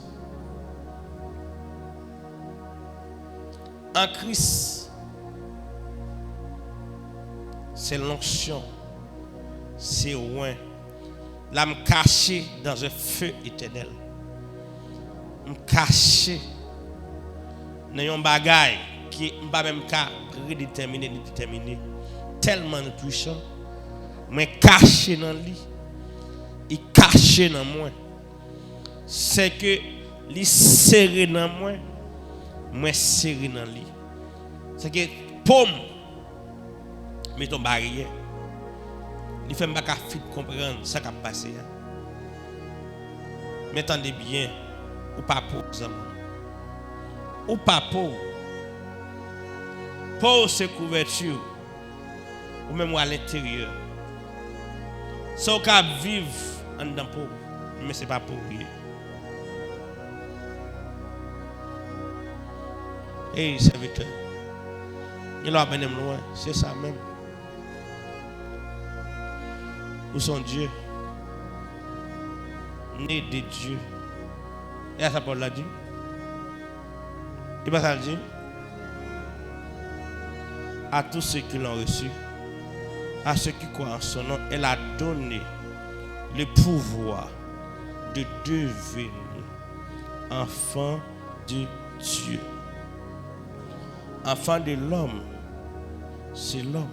En Christ, c'est l'onction, c'est loin. L'âme cachée dans un feu éternel. Me caché dans un bagage qui n'est pas même qu'à prédéterminer ni déterminer. Tellement puissant, mais caché dans lui. Il caché dans moi. C'est que il serré dans moi. Moi serré dans lui. C'est que pomme met ton barrière. Il fait pas fit comprendre ça qui a passé. Mais attendez bien, ou pas pauvre ou pas pauvre. Pauvre c'est couverture ou même à l'intérieur. Ça on peut vivre en dedans pauvre, mais c'est pas pauvre. Hey, serviteur. Il a bien loin, c'est ça même. Où sont Dieu? Né de Dieu. Et à ça, Paul l'a dit. Il va ça le dire. À tous ceux qui l'ont reçu, à ceux qui croient en son nom, elle a donné le pouvoir de devenir enfant de Dieu. Enfant de l'homme, c'est l'homme.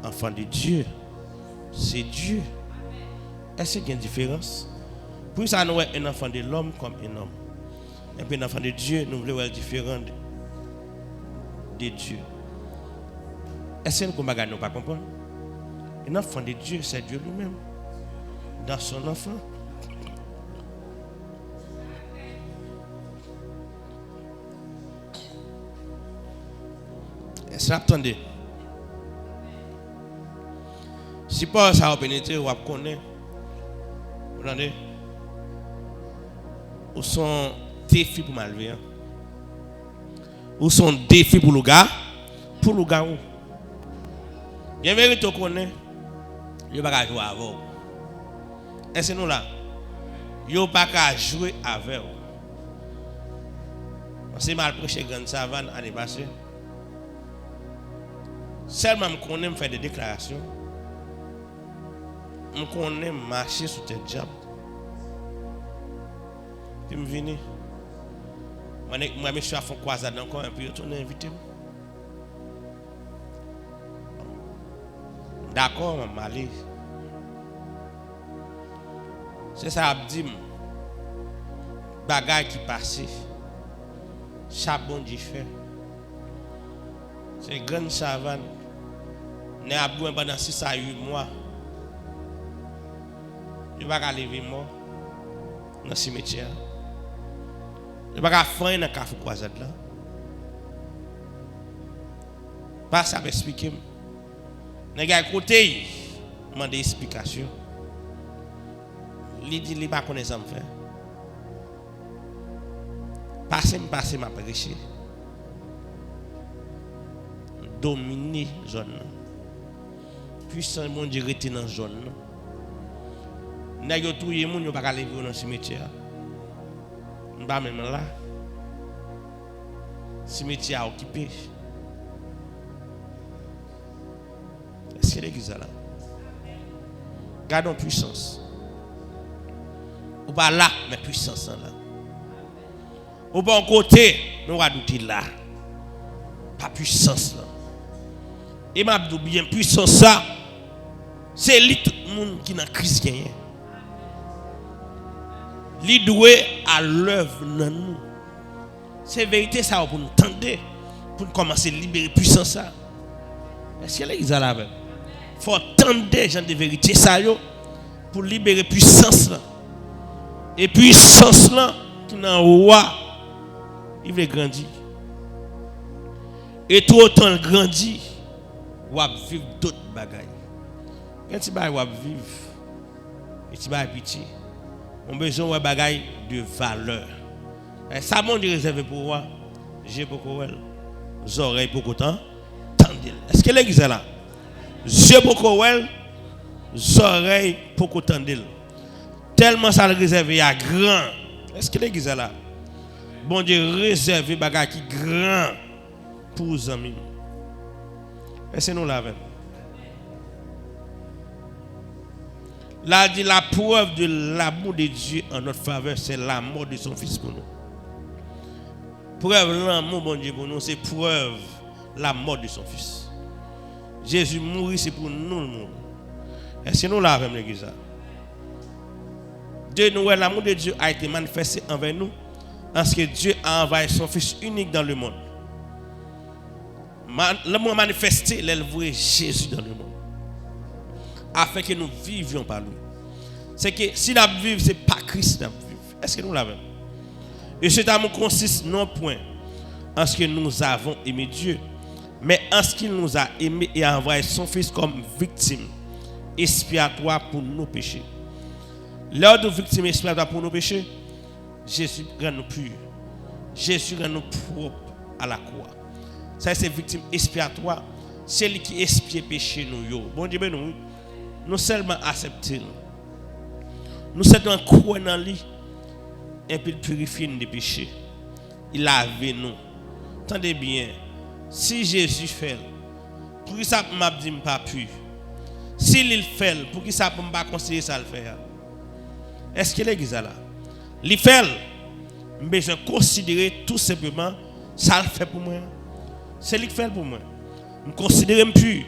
Enfant de Dieu, c'est Dieu. Est-ce qu'il y a une différence? Pour ça, nous voyons un enfant de l'homme comme un homme. Et puis un enfant de Dieu, nous voulons voir différent de Dieu. Est-ce que nous ne pas comprendre? Un enfant de Dieu, c'est Dieu lui-même. Dans son enfant. Est-ce que vous attendez? Si pas ça a pénétré, vous connaissez. Vous entendez? Où sont défis pour malveillant? Où sont défis pour le gars? Pour le gars où? Bien vérité, vous connaissez. Il n'y a pas qu'à jouer avec vous. Est-ce que nous là? Il n'y a pas qu'à jouer avec vous. On s'est mal prêché Grande Savane l'année passée. Seulement, je connais me faire des déclarations. Je connais marcher sur tes diables. Puis je viens. Moi, je suis à fond croisade encore, et puis je retourne invité. D'accord, je vais aller. C'est ça, je dis. Bagaille qui passe. Chabon du fait. C'est Grande Savane. Nous avons pendant 6 à 8 mois. Je ne vais pas lever mort dans le cimetière. Je ne vais pas faire dans le café croisade là. Pas ça m'expliquer. Les gars côté, demande des explications. Il dit, il pas connaît ça me faire. Passer m'a prêché. Dominer zone. Puissant mon Dieu rester dans zone. N'a yo touyer moun yo pas aller dans le cimetière. M'pa même là. Cimetière occupé. Est-ce que l'église là? Gardons puissance. Ou pas là, mais puissance là. Au bon côté, nous va douter là. Pas puissance là. Et m'a dit bien puissance ça. C'est lui tout le monde qui n'a crise gagné. Li doué à l'œuvre dans nous. C'est vérité ça pour nous tendre, pour nous commencer à libérer puissance ça. Est-ce que l'église là même? Faut tendre gens de vérité ça yo pour libérer puissance là. Et puissance là qui n'a roi il veut grandir. Et tout autant il grandit, ou va vivre d'autres bagailles. Quand tu vas vivre, et tu vas pitié, on a besoin de bagailles de valeur. Et ça, mon Dieu réservé pour moi, j'ai beaucoup les oreilles beaucoup temps, tendez. Est-ce que l'église est là? J'ai beaucoup les oreilles beaucoup tendez. Tellement ça le réservé à grand. Est-ce que l'église est là? Bon Dieu réservé bagaille qui grand pour les amis. Est-ce que nous l'avons? Là dit la preuve de l'amour de Dieu en notre faveur, c'est la mort de son fils pour nous. Preuve de l'amour bon Dieu pour nous, c'est preuve la mort de son fils. Jésus mourit, c'est pour nous le monde. Est-ce que nous l'avons l'église? De nous, l'amour de Dieu a été manifesté envers nous. Parce que Dieu a envoyé son Fils unique dans le monde. L'amour manifesté, l'envoyer Jésus dans le monde. Afin que nous vivions par lui. C'est que si nous vivons, ce n'est pas Christ qui nous vivons. Est-ce que nous l'avons? Et cet amour consiste non point en ce que nous avons aimé Dieu, mais en ce qu'il nous a aimé et a envoyé son Fils comme victime expiatoire pour nos péchés. Lors de victime expiatoire pour nos péchés, Jésus rend nous purs. Jésus rend nous propres à la croix. Ça, c'est victime expiatoire. C'est lui qui expie péché nous. Bon Dieu, nous seulement accepter. Nous seulement croire dans lui. Et puis il purifie nos péchés. Il lave nous. Attendez bien. Si Jésus fait, pour qui ça m'a dit pas pur? S'il il fait, pour qui ça ne pas considérer ça le faire? Est-ce que l'église est là? Il fait, mais je considère tout simplement ça le fait pour moi. C'est lui qui fait pour moi. Je considère pur,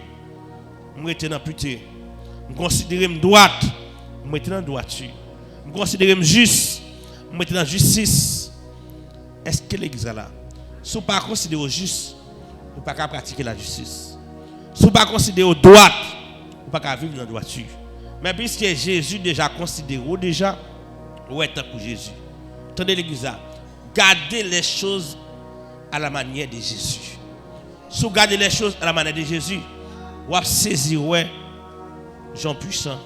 je suis dans pureté. Je considère droite, je suis dans droiture. Je considère juste, je suis dans justice. Est-ce que l'église est là? Si vous ne pas considérez juste, vous ne pouvez pas pratiquer la justice. Si vous ne pas considérez droite, vous ne pouvez pas vivre dans la droiture. Mais puisque Jésus déjà considéré déjà, où est pour Jésus? Attendez l'église, gardez les choses à la manière de Jésus. Si vous gardez les choses à la manière de Jésus, vous allez saisir, ouais, Jean puissant,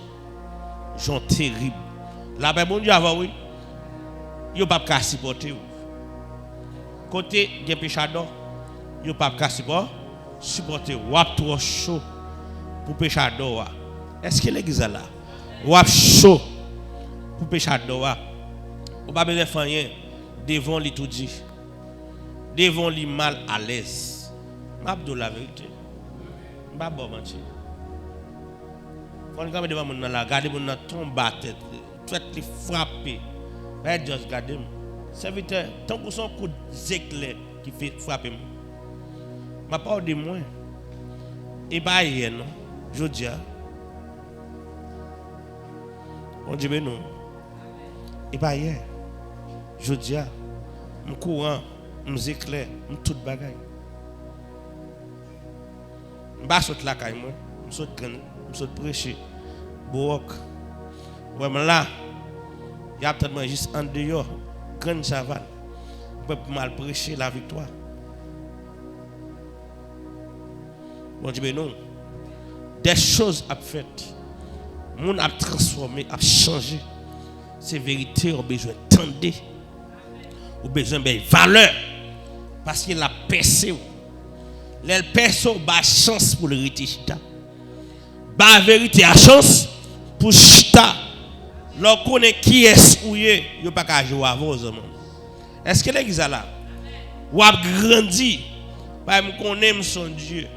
Jean terrible. La paix, bon Dieu, avant, oui, vous ne pouvez pas supporter. Côté des péchadors, vous ne pouvez pas supporter. Vous êtes trop chaud pour péchadors. Est-ce que l'église est là? Vous êtes chaud pour péchadors. Vous ne pouvez pas faire devant lui tout dit. devant lui mal à l'aise. Je dis la vérité. Je ne vais pas mentir. Quand je devant mon là, regardez mon tombe à tête, tête les frapper. Je juste regarder. Serviteur, tant que son coup d'éclair qui fait frapper moi. Ma parole de moi. Et pas hier non. Je dis on dit mais non. Et pas hier. Je dis mon courant, mon éclair, mon tout bagaille. Je ne saute la caille moi, je saute prêcher. Book. Ouais mais là, il y a peut-être juste en dehors, grande savane. On peut mal prêcher la victoire. Bon Dieu mais non. Des choses à faire. Moun a transformé, a changé. Ces vérités ont besoin d'entendre. Ont besoin de valeur. Parce qu'il a percé. Les personnes ont chance pour le rite chita. La vérité a chance pour chita. L'on connaît qui est ou il n'y a pas qu'à jouer avant. Est-ce que l'église là? Ou a grandi. Parce que je connais son Dieu.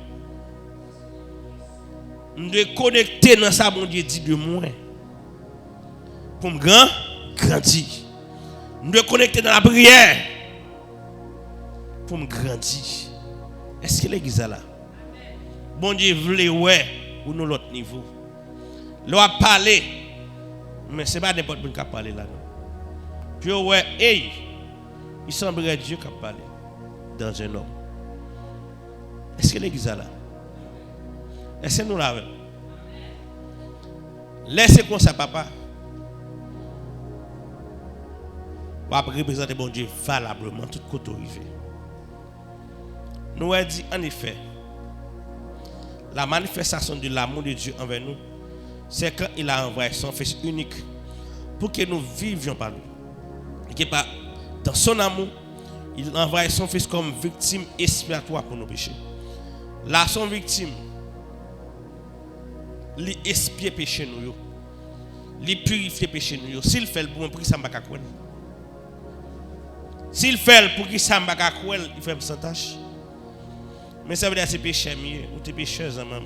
Je dois connecter dans ça, mon Dieu dit de moi. Pour me grandir. Je dois connecter dans la prière. Pour me grandir. Est-ce que l'église est là? Bon Dieu voulait ouais ou nous l'autre niveau. L'on a parlé. Mais ce n'est pas n'importe qui qui a parlé là. Puis ouais, hey, il semblerait Dieu qui a parlé dans un homme. Est-ce que l'église est là? Est-ce que nous l'avons? Laissez comme ça, papa. On va représenter bon Dieu valablement tout côté arrivé. Nous avons dit en effet, la manifestation de l'amour de Dieu envers nous, c'est quand il a envoyé son Fils unique pour que nous vivions par lui. Et que dans son amour, il a envoyé son Fils comme victime expiatoire pour nos péchés. Là, son victime, il expie péché nous, il purifie péché nous. S'il fait le bon, pour qu'il s'en batte à quoi? S'il fait le pour qu'il s'en batte à quoi, il fait sans tâche. Mais ça veut dire que c'est péché mieux, ou tu es pécheuse même.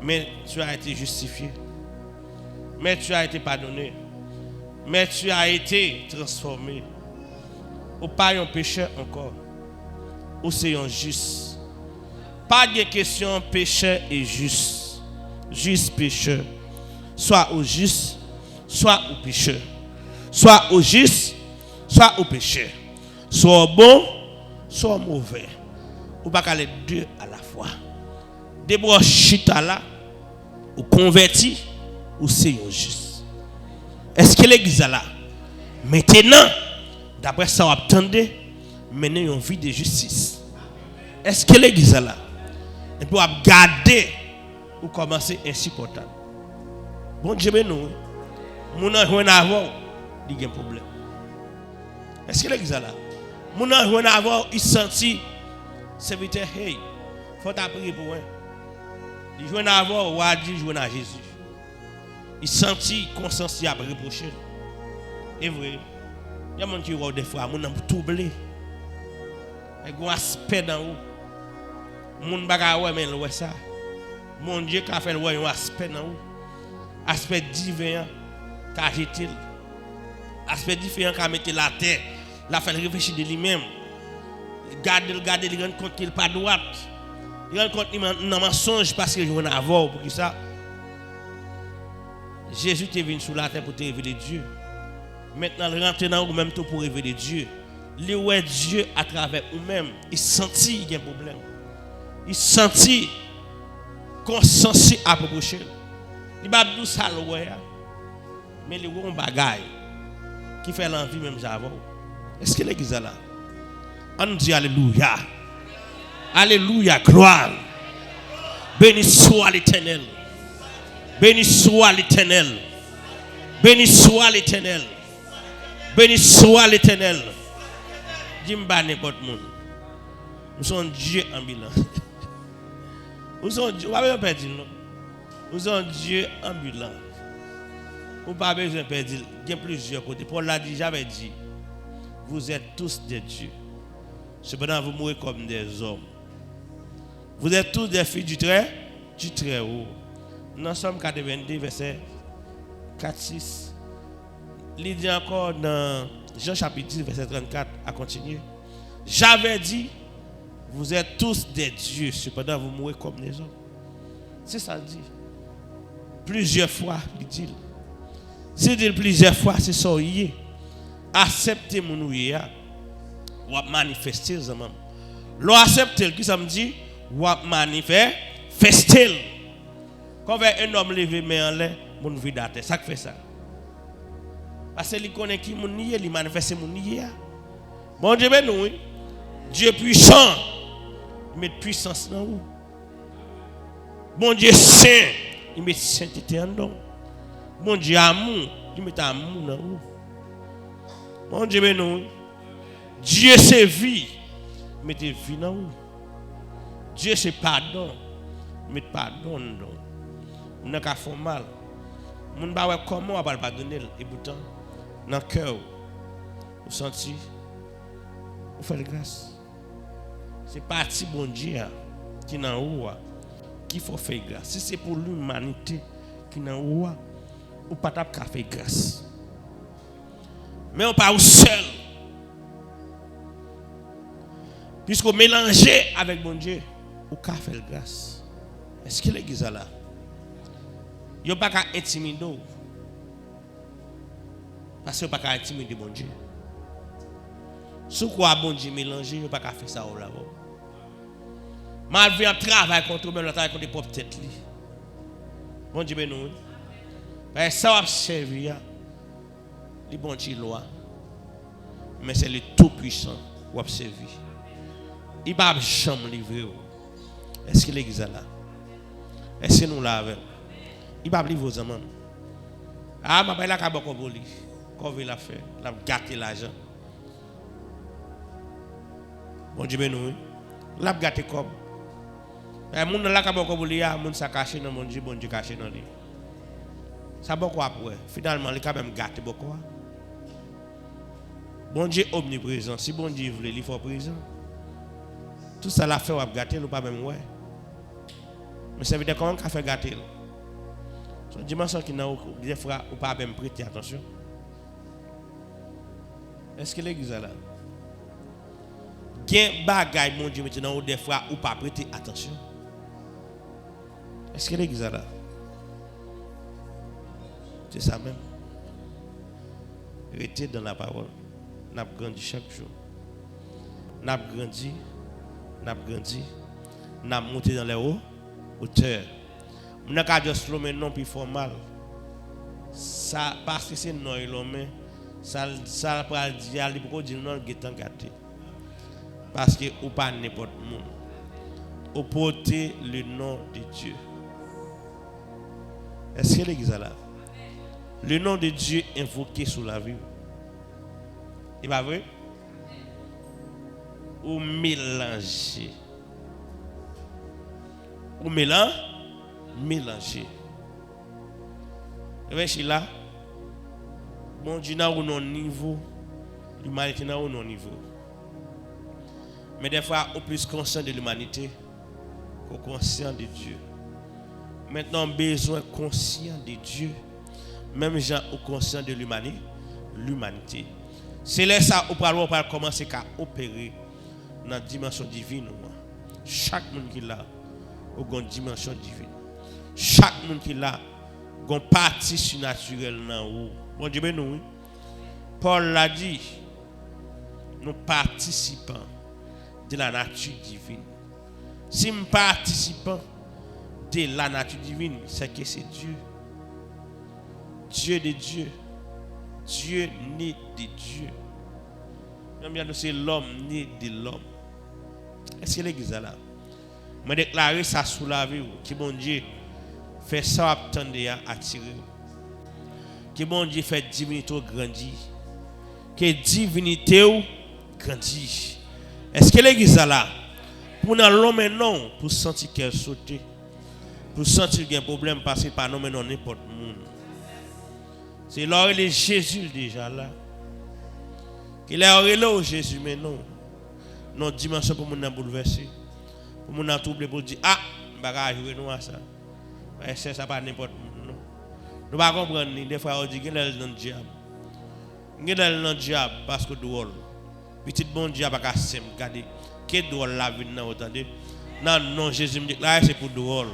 Mais tu as été justifié. Mais tu as été pardonné. Mais tu as été transformé. Ou pas un pécheur encore. Ou c'est un juste. Pas de question pécheur et juste. Juste pécheur. Soit au juste, soit au pécheur. Soit au juste, soit au pécheur. Soit bon, soit mauvais. Ou pas les deux à la fois. Débranche chita là, ou converti, ou c'est juste. Est-ce que l'église est là? Maintenant, d'après ça, on attendait, mener une vie de justice. Est-ce que l'église est là? Et pour garder ou commencer insupportable. Bon Dieu, mais nous, nous avons avant, il y a un problème. Est-ce que l'église est là? Nous avons avant, il sentit. Serviteur, hey, il faut prier pour moi. Il joue avant, ou a dit, joue à Jésus. Il sentit conscience à reprocher. Et vrai, il y a des gens qui ont des fois, ils ont troublé. Ils ont un aspect dans haut. Ils ont un ça. Mon Dieu qui a fait un aspect dans haut. Aspect divin, qui a jeté. Aspect différent qui a mis la terre. Il a fait réfléchir de lui-même. Garde, il rend compte qu'il n'est pas droit. Il rend compte qu'il est un mensonge parce qu'il joue un avant. Pour ça, Jésus est venu sur la terre pour te révéler Dieu. Maintenant, il rentre dans vous même pour révéler Dieu. Il voit Dieu à travers vous-même. Il sentit qu'il y a un problème. Il sentit conscience à approcher. Il va tout ça le voir. Mais il voit un bagage qui fait l'envie même avant. Est-ce que l'église est là? On dit alléluia. Alléluia, gloire. Béni soit l'Éternel. Béni soit l'Éternel. Béni soit l'Éternel. Béni soit l'Éternel. Dis-moi n'importe qui. Nous sommes Dieu ambulant. Nous sommes Dieu. Nous sommes Dieu ambulant. Nous pas besoin de perdre. Il y a plusieurs côtés. Paul l'a dit, j'avais dit. Vous êtes tous des dieux. Cependant, vous mourrez comme des hommes. Vous êtes tous des filles du très haut. Dans Somme 82, verset 4-6. Il dit encore dans Jean chapitre 10, verset 34, à continuer. J'avais dit, vous êtes tous des dieux, cependant vous mourrez comme des hommes. C'est ça qu'il dit. Plusieurs fois, il dit. S'il dit plusieurs fois, c'est ça qu'il est. Acceptez mon ouïe, ou manifester les hommes. L'on accepte, qui ça me dit, ou manifester. Quand un homme levé mais en l'air, mon vie d'atteindre, ça fait ça. Parce qu'il connaît qui mon nié, il manifeste mon nié. Bon Dieu, ben nous, Dieu puissant, il met puissance dans vous. Bon Dieu saint, il met sainteté en nous. Bon Dieu amour, il met amour dans vous. Bon Dieu, ben nous, Dieu c'est vie, il met vie dans vous. Dieu c'est pardon, il met pardon dans vous. Nous n'avons fait mal. Nous ne savons pas comment on va pardonner. Et pourtant, dans le cœur, vous sentez, vous faites grâce. C'est parti bon Dieu qui est en haut, qui faut faire grâce. Si c'est pour l'humanité qui est en haut, vous ne pouvez pas faire grâce. Mais on ne pas seul. Puisque vous mélangez avec bon Dieu, vous pouvez faire grâce. Est-ce que l'église est là? Vous ne pouvez pas intimider. Parce que vous ne pouvez pas intimider bon Dieu. Si vous avez bon Dieu mélangé, vous ne pouvez pas faire ça là-bas. Malgré un travail contre vous, le travail contre les propres têtes. Bon Dieu, nous. Ça va servir. Les bon Dieu loi. Mais c'est le tout-puissant qui va servir. Il ne va jamais livrer. Est-ce que l'église est là? Est-ce que nous l'avons? Il va livrer aux amants. Ah, ma belle a beaucoup de choses. Qu'on veut la faire. La gâter l'argent. Bon Dieu, nous. La gâter comme. Les gens là qui beaucoup de choses, les gens caché dans mon Dieu, bon Dieu caché dans lui. Ça beaucoup après. Finalement, il quand même gâté beaucoup. Bon Dieu omniprésent. Si bon Dieu veut, il faut présent. Tout ça l'a fait, on va gâter, nous pas même ouais. Mais ça veut dire comment on fait gâter. C'est une dimension qui n'a des fois ou pas même prêter attention. Est-ce que l'église est là? Gain bagaille mon Dieu maintenant ou des fois ou pas prêter attention. Est-ce que l'église est là? C'est ça même. Restez dans la parole. N'a grandi chaque jour. N'a grandi, n'a monté dans les hauteurs. On n'a qu'à juste l'homme non plus formal. Ça parce que c'est non l'homme, ça pas dire il faut dire non guetant gâté. Parce que ou pas n'importe monde. Au porter le nom de Dieu. Est-ce que l'église est là? Le nom de Dieu invoqué sous la vie. Il va vrai? Ou mélanger. Ou mélanger. Vous voyez là? Bon Dieu n'a pas niveau. L'humanité n'a pas niveau. Mais des fois, on est plus conscient de l'humanité qu'au conscient de Dieu. Maintenant, besoin conscient de Dieu. Même gens au conscient de l'humanité. C'est là ça on va commencer à opérer dans la dimension divine. Chaque monde qui est là, a une dimension divine. Chaque monde qui est là, a une partie surnaturelle. Bon Dieu, nous, Paul l'a dit, nous participons de la nature divine. Si nous participons de la nature divine, c'est que c'est Dieu. Dieu de Dieu. Dieu né de Dieu. Même bien c'est l'homme né de l'homme. Est-ce que l'église est là? Je déclare ça sous la vie. Que bon Dieu fait ça attendre à attirer. Que bon Dieu fait divinité grandir. Que divinité grandit. Est-ce que l'église est là? Pour l'homme non, pour sentir qu'elle saute. Pour sentir qu'il y a un problème parce que par non n'importe monde. C'est là où il est Jésus déjà là. Il est là où Jésus mais non. notre dimension pour nous bouleverser. Pour nous troubler pour dire ah, bagage jouer nous à ça. C'est ça pas n'importe nous. Nous pas comprendre des fois on dit qu'il est dans le diable. Il est dans le diable parce que drôle. Petit bon diable pas simple, regardez. Quel drôle la vie nous entendez. Non, Jésus me dit là c'est pour drôle.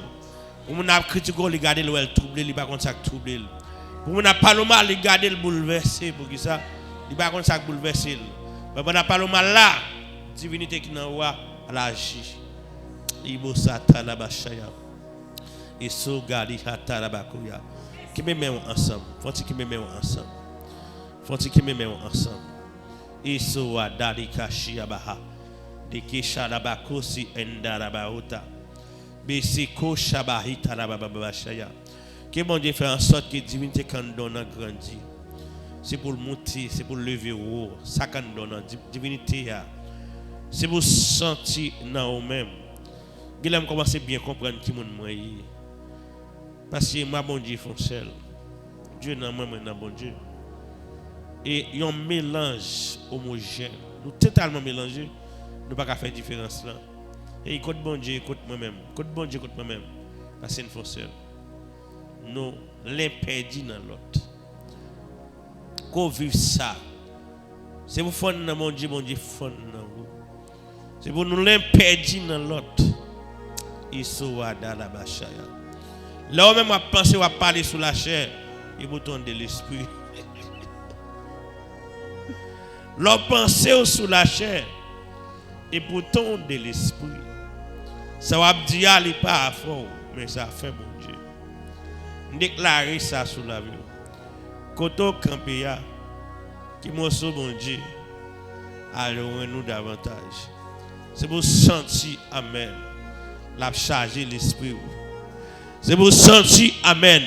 Pour nous critiquer, regarder le troubler, il pas comme ça troubler. Pour nous parler mal, regarder le bouleverser pour qui ça, il pas comme ça bouleverser. Mais pour nous parler mal là, divinité qui nous voit à l'agir. Ibo satana bashaya. Iso gali hatara bakuya. Qui me met ensemble. Faut-il qui me met ensemble. Faut-il qui me met ensemble. Iso wa dali kashia baha. De kisha la bakosi endara baota. Besiko shabahita la babashaya. Que mon Dieu fait en sorte que divinité quand donne grandit. C'est pour le monter, c'est pour le lever haut. Ça quand donne divinité. C'est pour sentir dans nous-mêmes. Guillaume commence bien à comprendre qui mon moi. Parce que ma bon Dieu fonctionne. Dieu n'a moi maintenant bon Dieu. Et il y a un mélange homogène. Nous totalement mélangés. Nous ne pouvons pas faire différence là. Et écoute bon Dieu, écoute moi-même. Écoute bon Dieu, écoute moi-même. Parce que c'est une fonctionne. Nous l'impédit dans l'autre. Qu'on vive ça. C'est pour faire dans mon Dieu fond dans vous. C'est pour nous l'impédit dans l'autre. Isoada la bachaya. Là où même à penser à parler sur la chair, il bouton de l'esprit. Là où penser sur la chair, et bouton de l'esprit. Ça va dire aller pas fort, mais ça fait mon Dieu. Déclarer ça sur la vie. Koto Campéa, qui m'a sauvé mon Dieu, allons nous davantage. C'est pour sentir amen. La charger l'esprit. C'est pour sentir amen.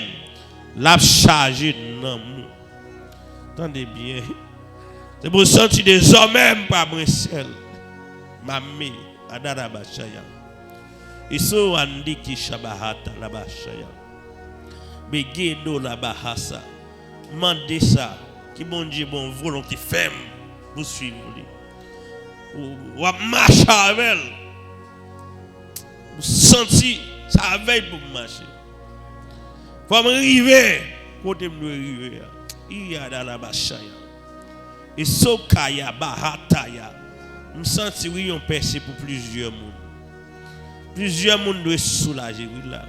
La charger l'amour. Attendez bien. C'est pour sentir des hommes même pas moi seul. Mamie adara bashaya. Iso andi ki shabahata la bashaya. Begedo la bahasa. Mandez ça. Qui bon Dieu bon volonté ferme pour suivre lui. Ou marcher avec. Vous sentez ça veille pour marcher. Faut m'arriver côté me arriver. Il y a dans la bashaya. Et sokaya bahataya. Me senti oui on percé pour plusieurs monde. Plusieurs monde doivent soulager oui là.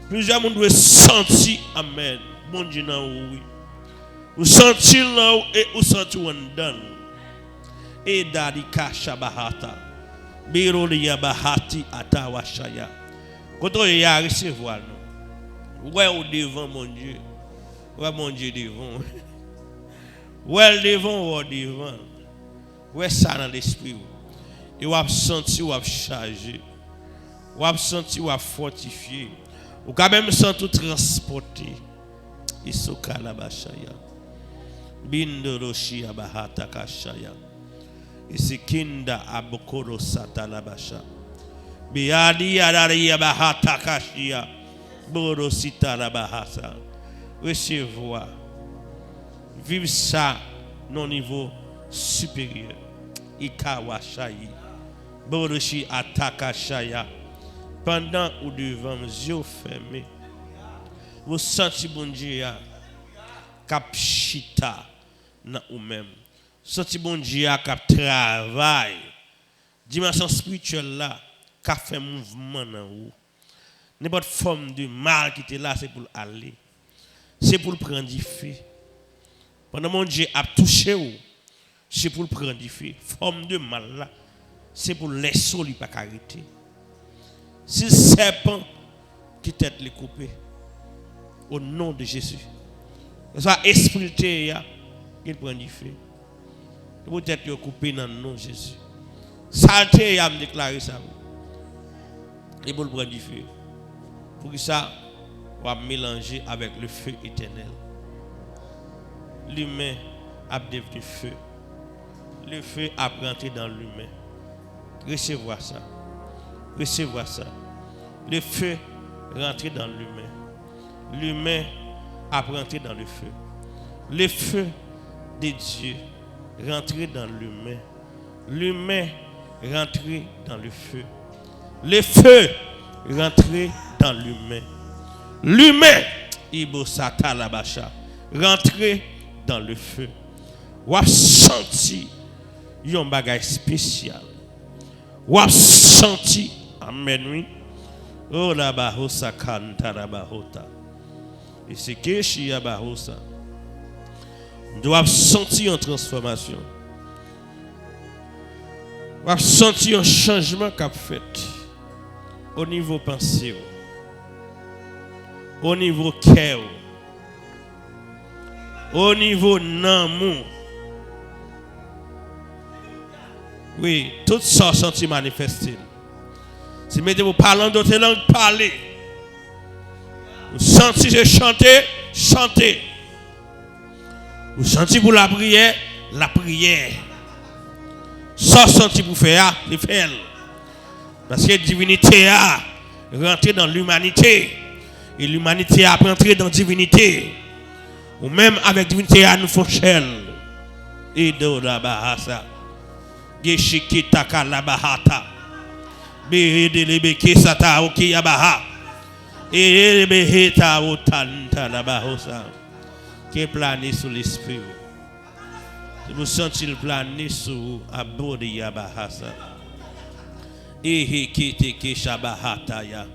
Plusieurs monde doivent sentir amen. Bon Dieu nan oui. Vous sentir là et vous sentir on donne. Et dadi kasha bahata. Biroli ya bahati atawashaya. Quand on y a recevoir nous. Ouais au devant mon Dieu. Ouais mon Dieu devant. Ouais devant ou devant. Ouais ça dans l'esprit. Et vous senti ou chargé. Vous senti ou fortifié. Ou quand même senti transporté. Isoka la bashaya. Bindoroshi abahata kashaya. Isikinda abokoro satalabasha. Biadi adari abahata kashia. Borosita la bahasa. Recevoir. Vive ça non niveau supérieur. Ikawashayi. Boroshi atakashaya. Pendant ou devant les yeux fermés. Vous sentez bon Dieu capchita dans vous-même. Sentez bon Dieu cap travail. Dimension spirituelle là cap fait mouvement dans vous. N'importe forme de mal qui était là c'est pour aller. C'est pour prendre du feu. Pendant mon Dieu a touché vous, c'est pour prendre du feu. Forme de mal là, c'est pour laisser lui pas arrêter. Si le serpent qui tête les couper au nom de Jésus. Ça esprit il prend du feu. Peut-être coupé dans le nom de Jésus. Saleté a me déclaré ça. Il pour prendre du feu. Pour que ça on va mélanger avec le feu éternel. L'humain a devenu feu. Le feu a rentré dans l'humain. Recevoir ça. Recevoir ça. Le feu rentré dans l'humain. L'humain a rentré dans le feu. Le feu de Dieu rentré dans l'humain. L'humain rentrer dans le feu. Le feu, rentrer dans l'humain. L'humain, Ibosata Labacha, rentrer dans le feu. Ou a senti un bagage spécial. Ou a senti, amen, oui. Oh la bahosa kanta la bahota. Et c'est que chia bahosa. Nous devons sentir une transformation. Nous devons sentir un changement qu'a fait au niveau pensée, au niveau cœur, au niveau l'amour. Oui, tout ça senti manifesté. Si vous parlez d'autres langues, parlez. Vous sentez je chanter, chantez. Vous sentez pour la prière, la prière. Sans sentir pour faire, le faire. Parce que la divinité a rentré dans l'humanité. Et l'humanité a rentré dans la divinité. Ou même avec la divinité a nous fonctionne. Et de la bahasa. Geshikita kalabahata. Behede lebeke sata okiyabaha. Et beheta otanta la bahosa. Qui planer sur l'esprit. Vous sentez le planer sur Abodi Yabahasa. Et qui te keshabahata ya.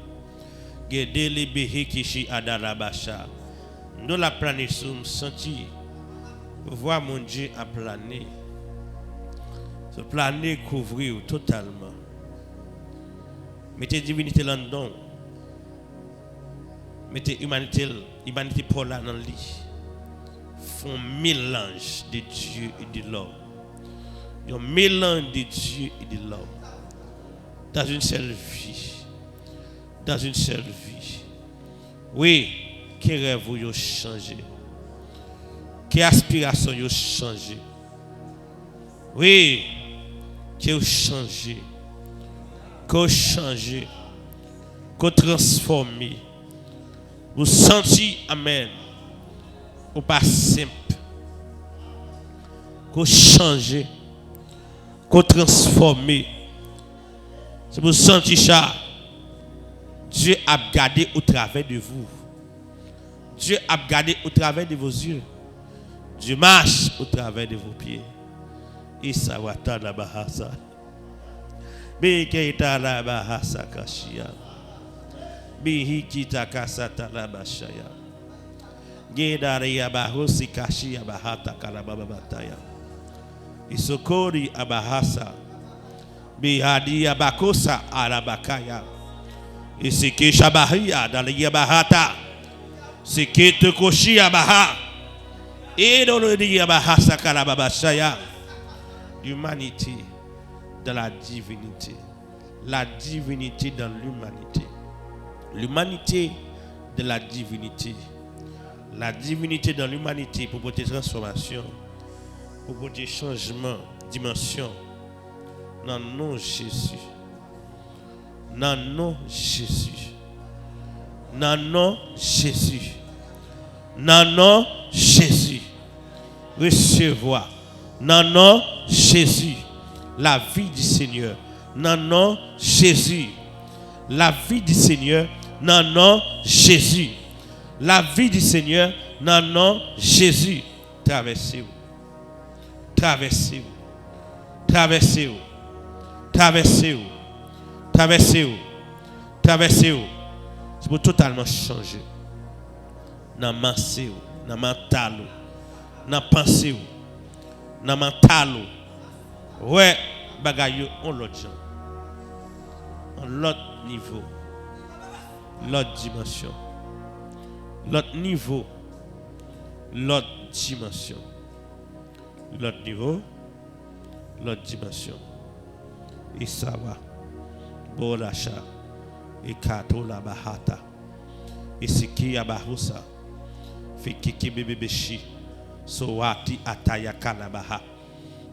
Gedele behekishi adalabasha. Nous la planer sur me sentir. Voir mon Dieu à planer. Ce planer couvrir totalement. Mettez divinité là-dedans. Mettez humanité pour là dans le lit. Font mélange de Dieu et de l'homme. Un mélange de Dieu et de l'homme. Dans une seule vie. Dans une seule vie. Oui, que rêve vous changé. Que aspiration vous changé. Oui, que vous changé. Que vous changé. Que vous transformé. Vous sentez, amen. Ou pas simple. Qu'on change. Qu'on transforme. C'est pour sentir ça. Dieu a gardé au travers de vous. Dieu a gardé au travers de vos yeux. Dieu marche au travers de vos pieds. Isa watana bahasa. Bekeita la bahasa kashia. Bihikita kasata la bashaya. Gedari abahosi kashi abahata kalababa bataya. Isokori abahasa. Bihadi abakosa arabakaya. Isiki shabahia dali abahata. Sikete koshi abaha. Idolodi abahasa kalababa shaya. L'humanité dans la divinité. La divinité dans l'humanité. L'humanité de la divinité. La divinité dans l'humanité pour porter transformation, pour porter changement, dimension. Dans le nom de Jésus. Dans le nom de Jésus. Dans le nom de Jésus. Dans le nom de Jésus. Recevoir. Dans le nom de Jésus. La vie du Seigneur. Dans le nom de Jésus. La vie du Seigneur. Dans le nom de Jésus. La vie du Seigneur dans le nom de Jésus. Traversez-vous. Traversez-vous. Traversez-vous. Traversez-vous. Traversez-vous. Traversez-vous. C'est pour totalement changer. Dans le mental, dans le mental, dans la pensée, dans le mental. Ouais, bagaille on l'autre gens. On l'autre niveau. L'autre dimension. L'autre niveau, l'autre dimension. L'autre niveau, l'autre dimension. Et ça va. Bolacha. Et kato la bahata. Et ce qui a bahusa. Fait kiki bébé béchi. Sowati ataya kalabaha.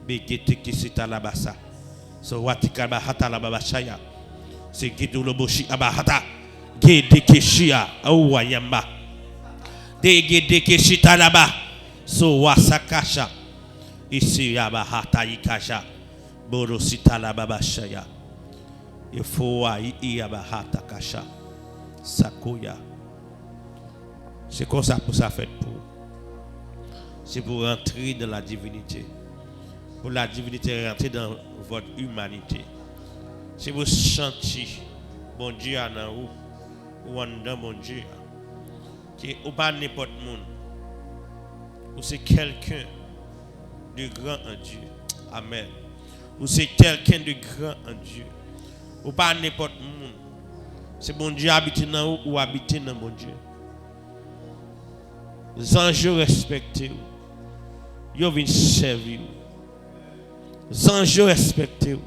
Begete kisita la basa. Sowati kalabahata la babashaya. C'est guido le boshi abahata. Gede kishia. Awayamba. Dege keshita laba so wasakasha isi yaba hata ikasha Borosita la babashaya. Il faut Iabahata Kasha. Sakoya. C'est comme ça pour ça fait pour. C'est pour rentrer dans la divinité. Pour la divinité rentrer dans votre humanité. C'est pour sentir bon Dieu en vous ou en dedans bon Dieu. Qui ou pas n'importe monde. Ou c'est quelqu'un de grand en Dieu. Amen. Ou c'est quelqu'un de grand en Dieu. Ou pas n'importe monde. C'est bon Dieu habiter dans vous ou habiter dans bon Dieu. Les anges respectent vous. Ils viennent servir vous. Les anges respectent vous.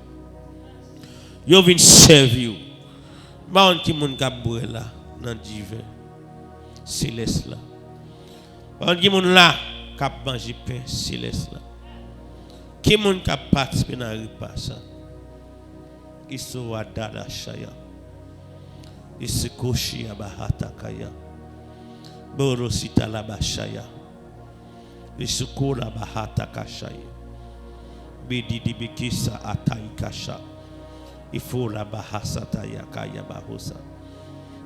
Ils viennent servir vous. Pas un qui moun k'ap boire là dans divin céleste là. Pas un qui moun là k'ap manger pain céleste là. Qui moun k'ap participer dans repas ça. Iso wadada shaya. Isikoshi abahata kaya. Borosita la bashaya. Isukula bahata kashaya. Bididi bikisa atai kasha. Ifo la bahasata yakaya bahosa.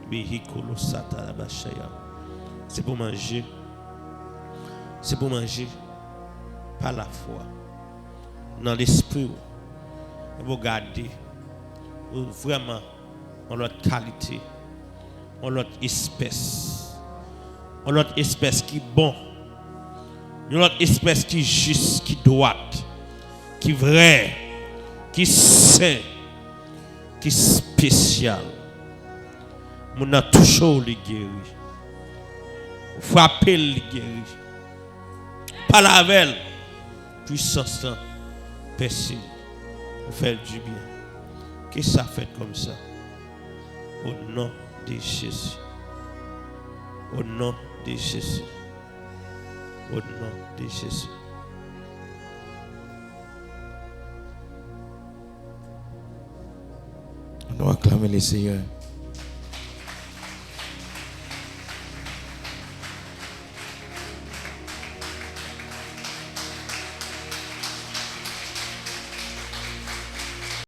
Bihikolo sata la bashaya. C'est pour manger. C'est pour manger par la foi. Dans l'esprit. Vous garder. Vraiment en l'autre qualité. En l'autre espèce. En l'autre espèce qui est bon. En l'autre espèce qui est juste, qui est droite. Qui est vrai. Qui est saint. Qui est spécial. Mon a touché les guéri. Frapper les guéri. Pas la veille. Puissance percée. Vous faites du bien. Qu'est-ce que ça fait comme ça? Au nom de Jésus. Au nom de Jésus. Au nom de Jésus. On doit acclamer le Seigneur.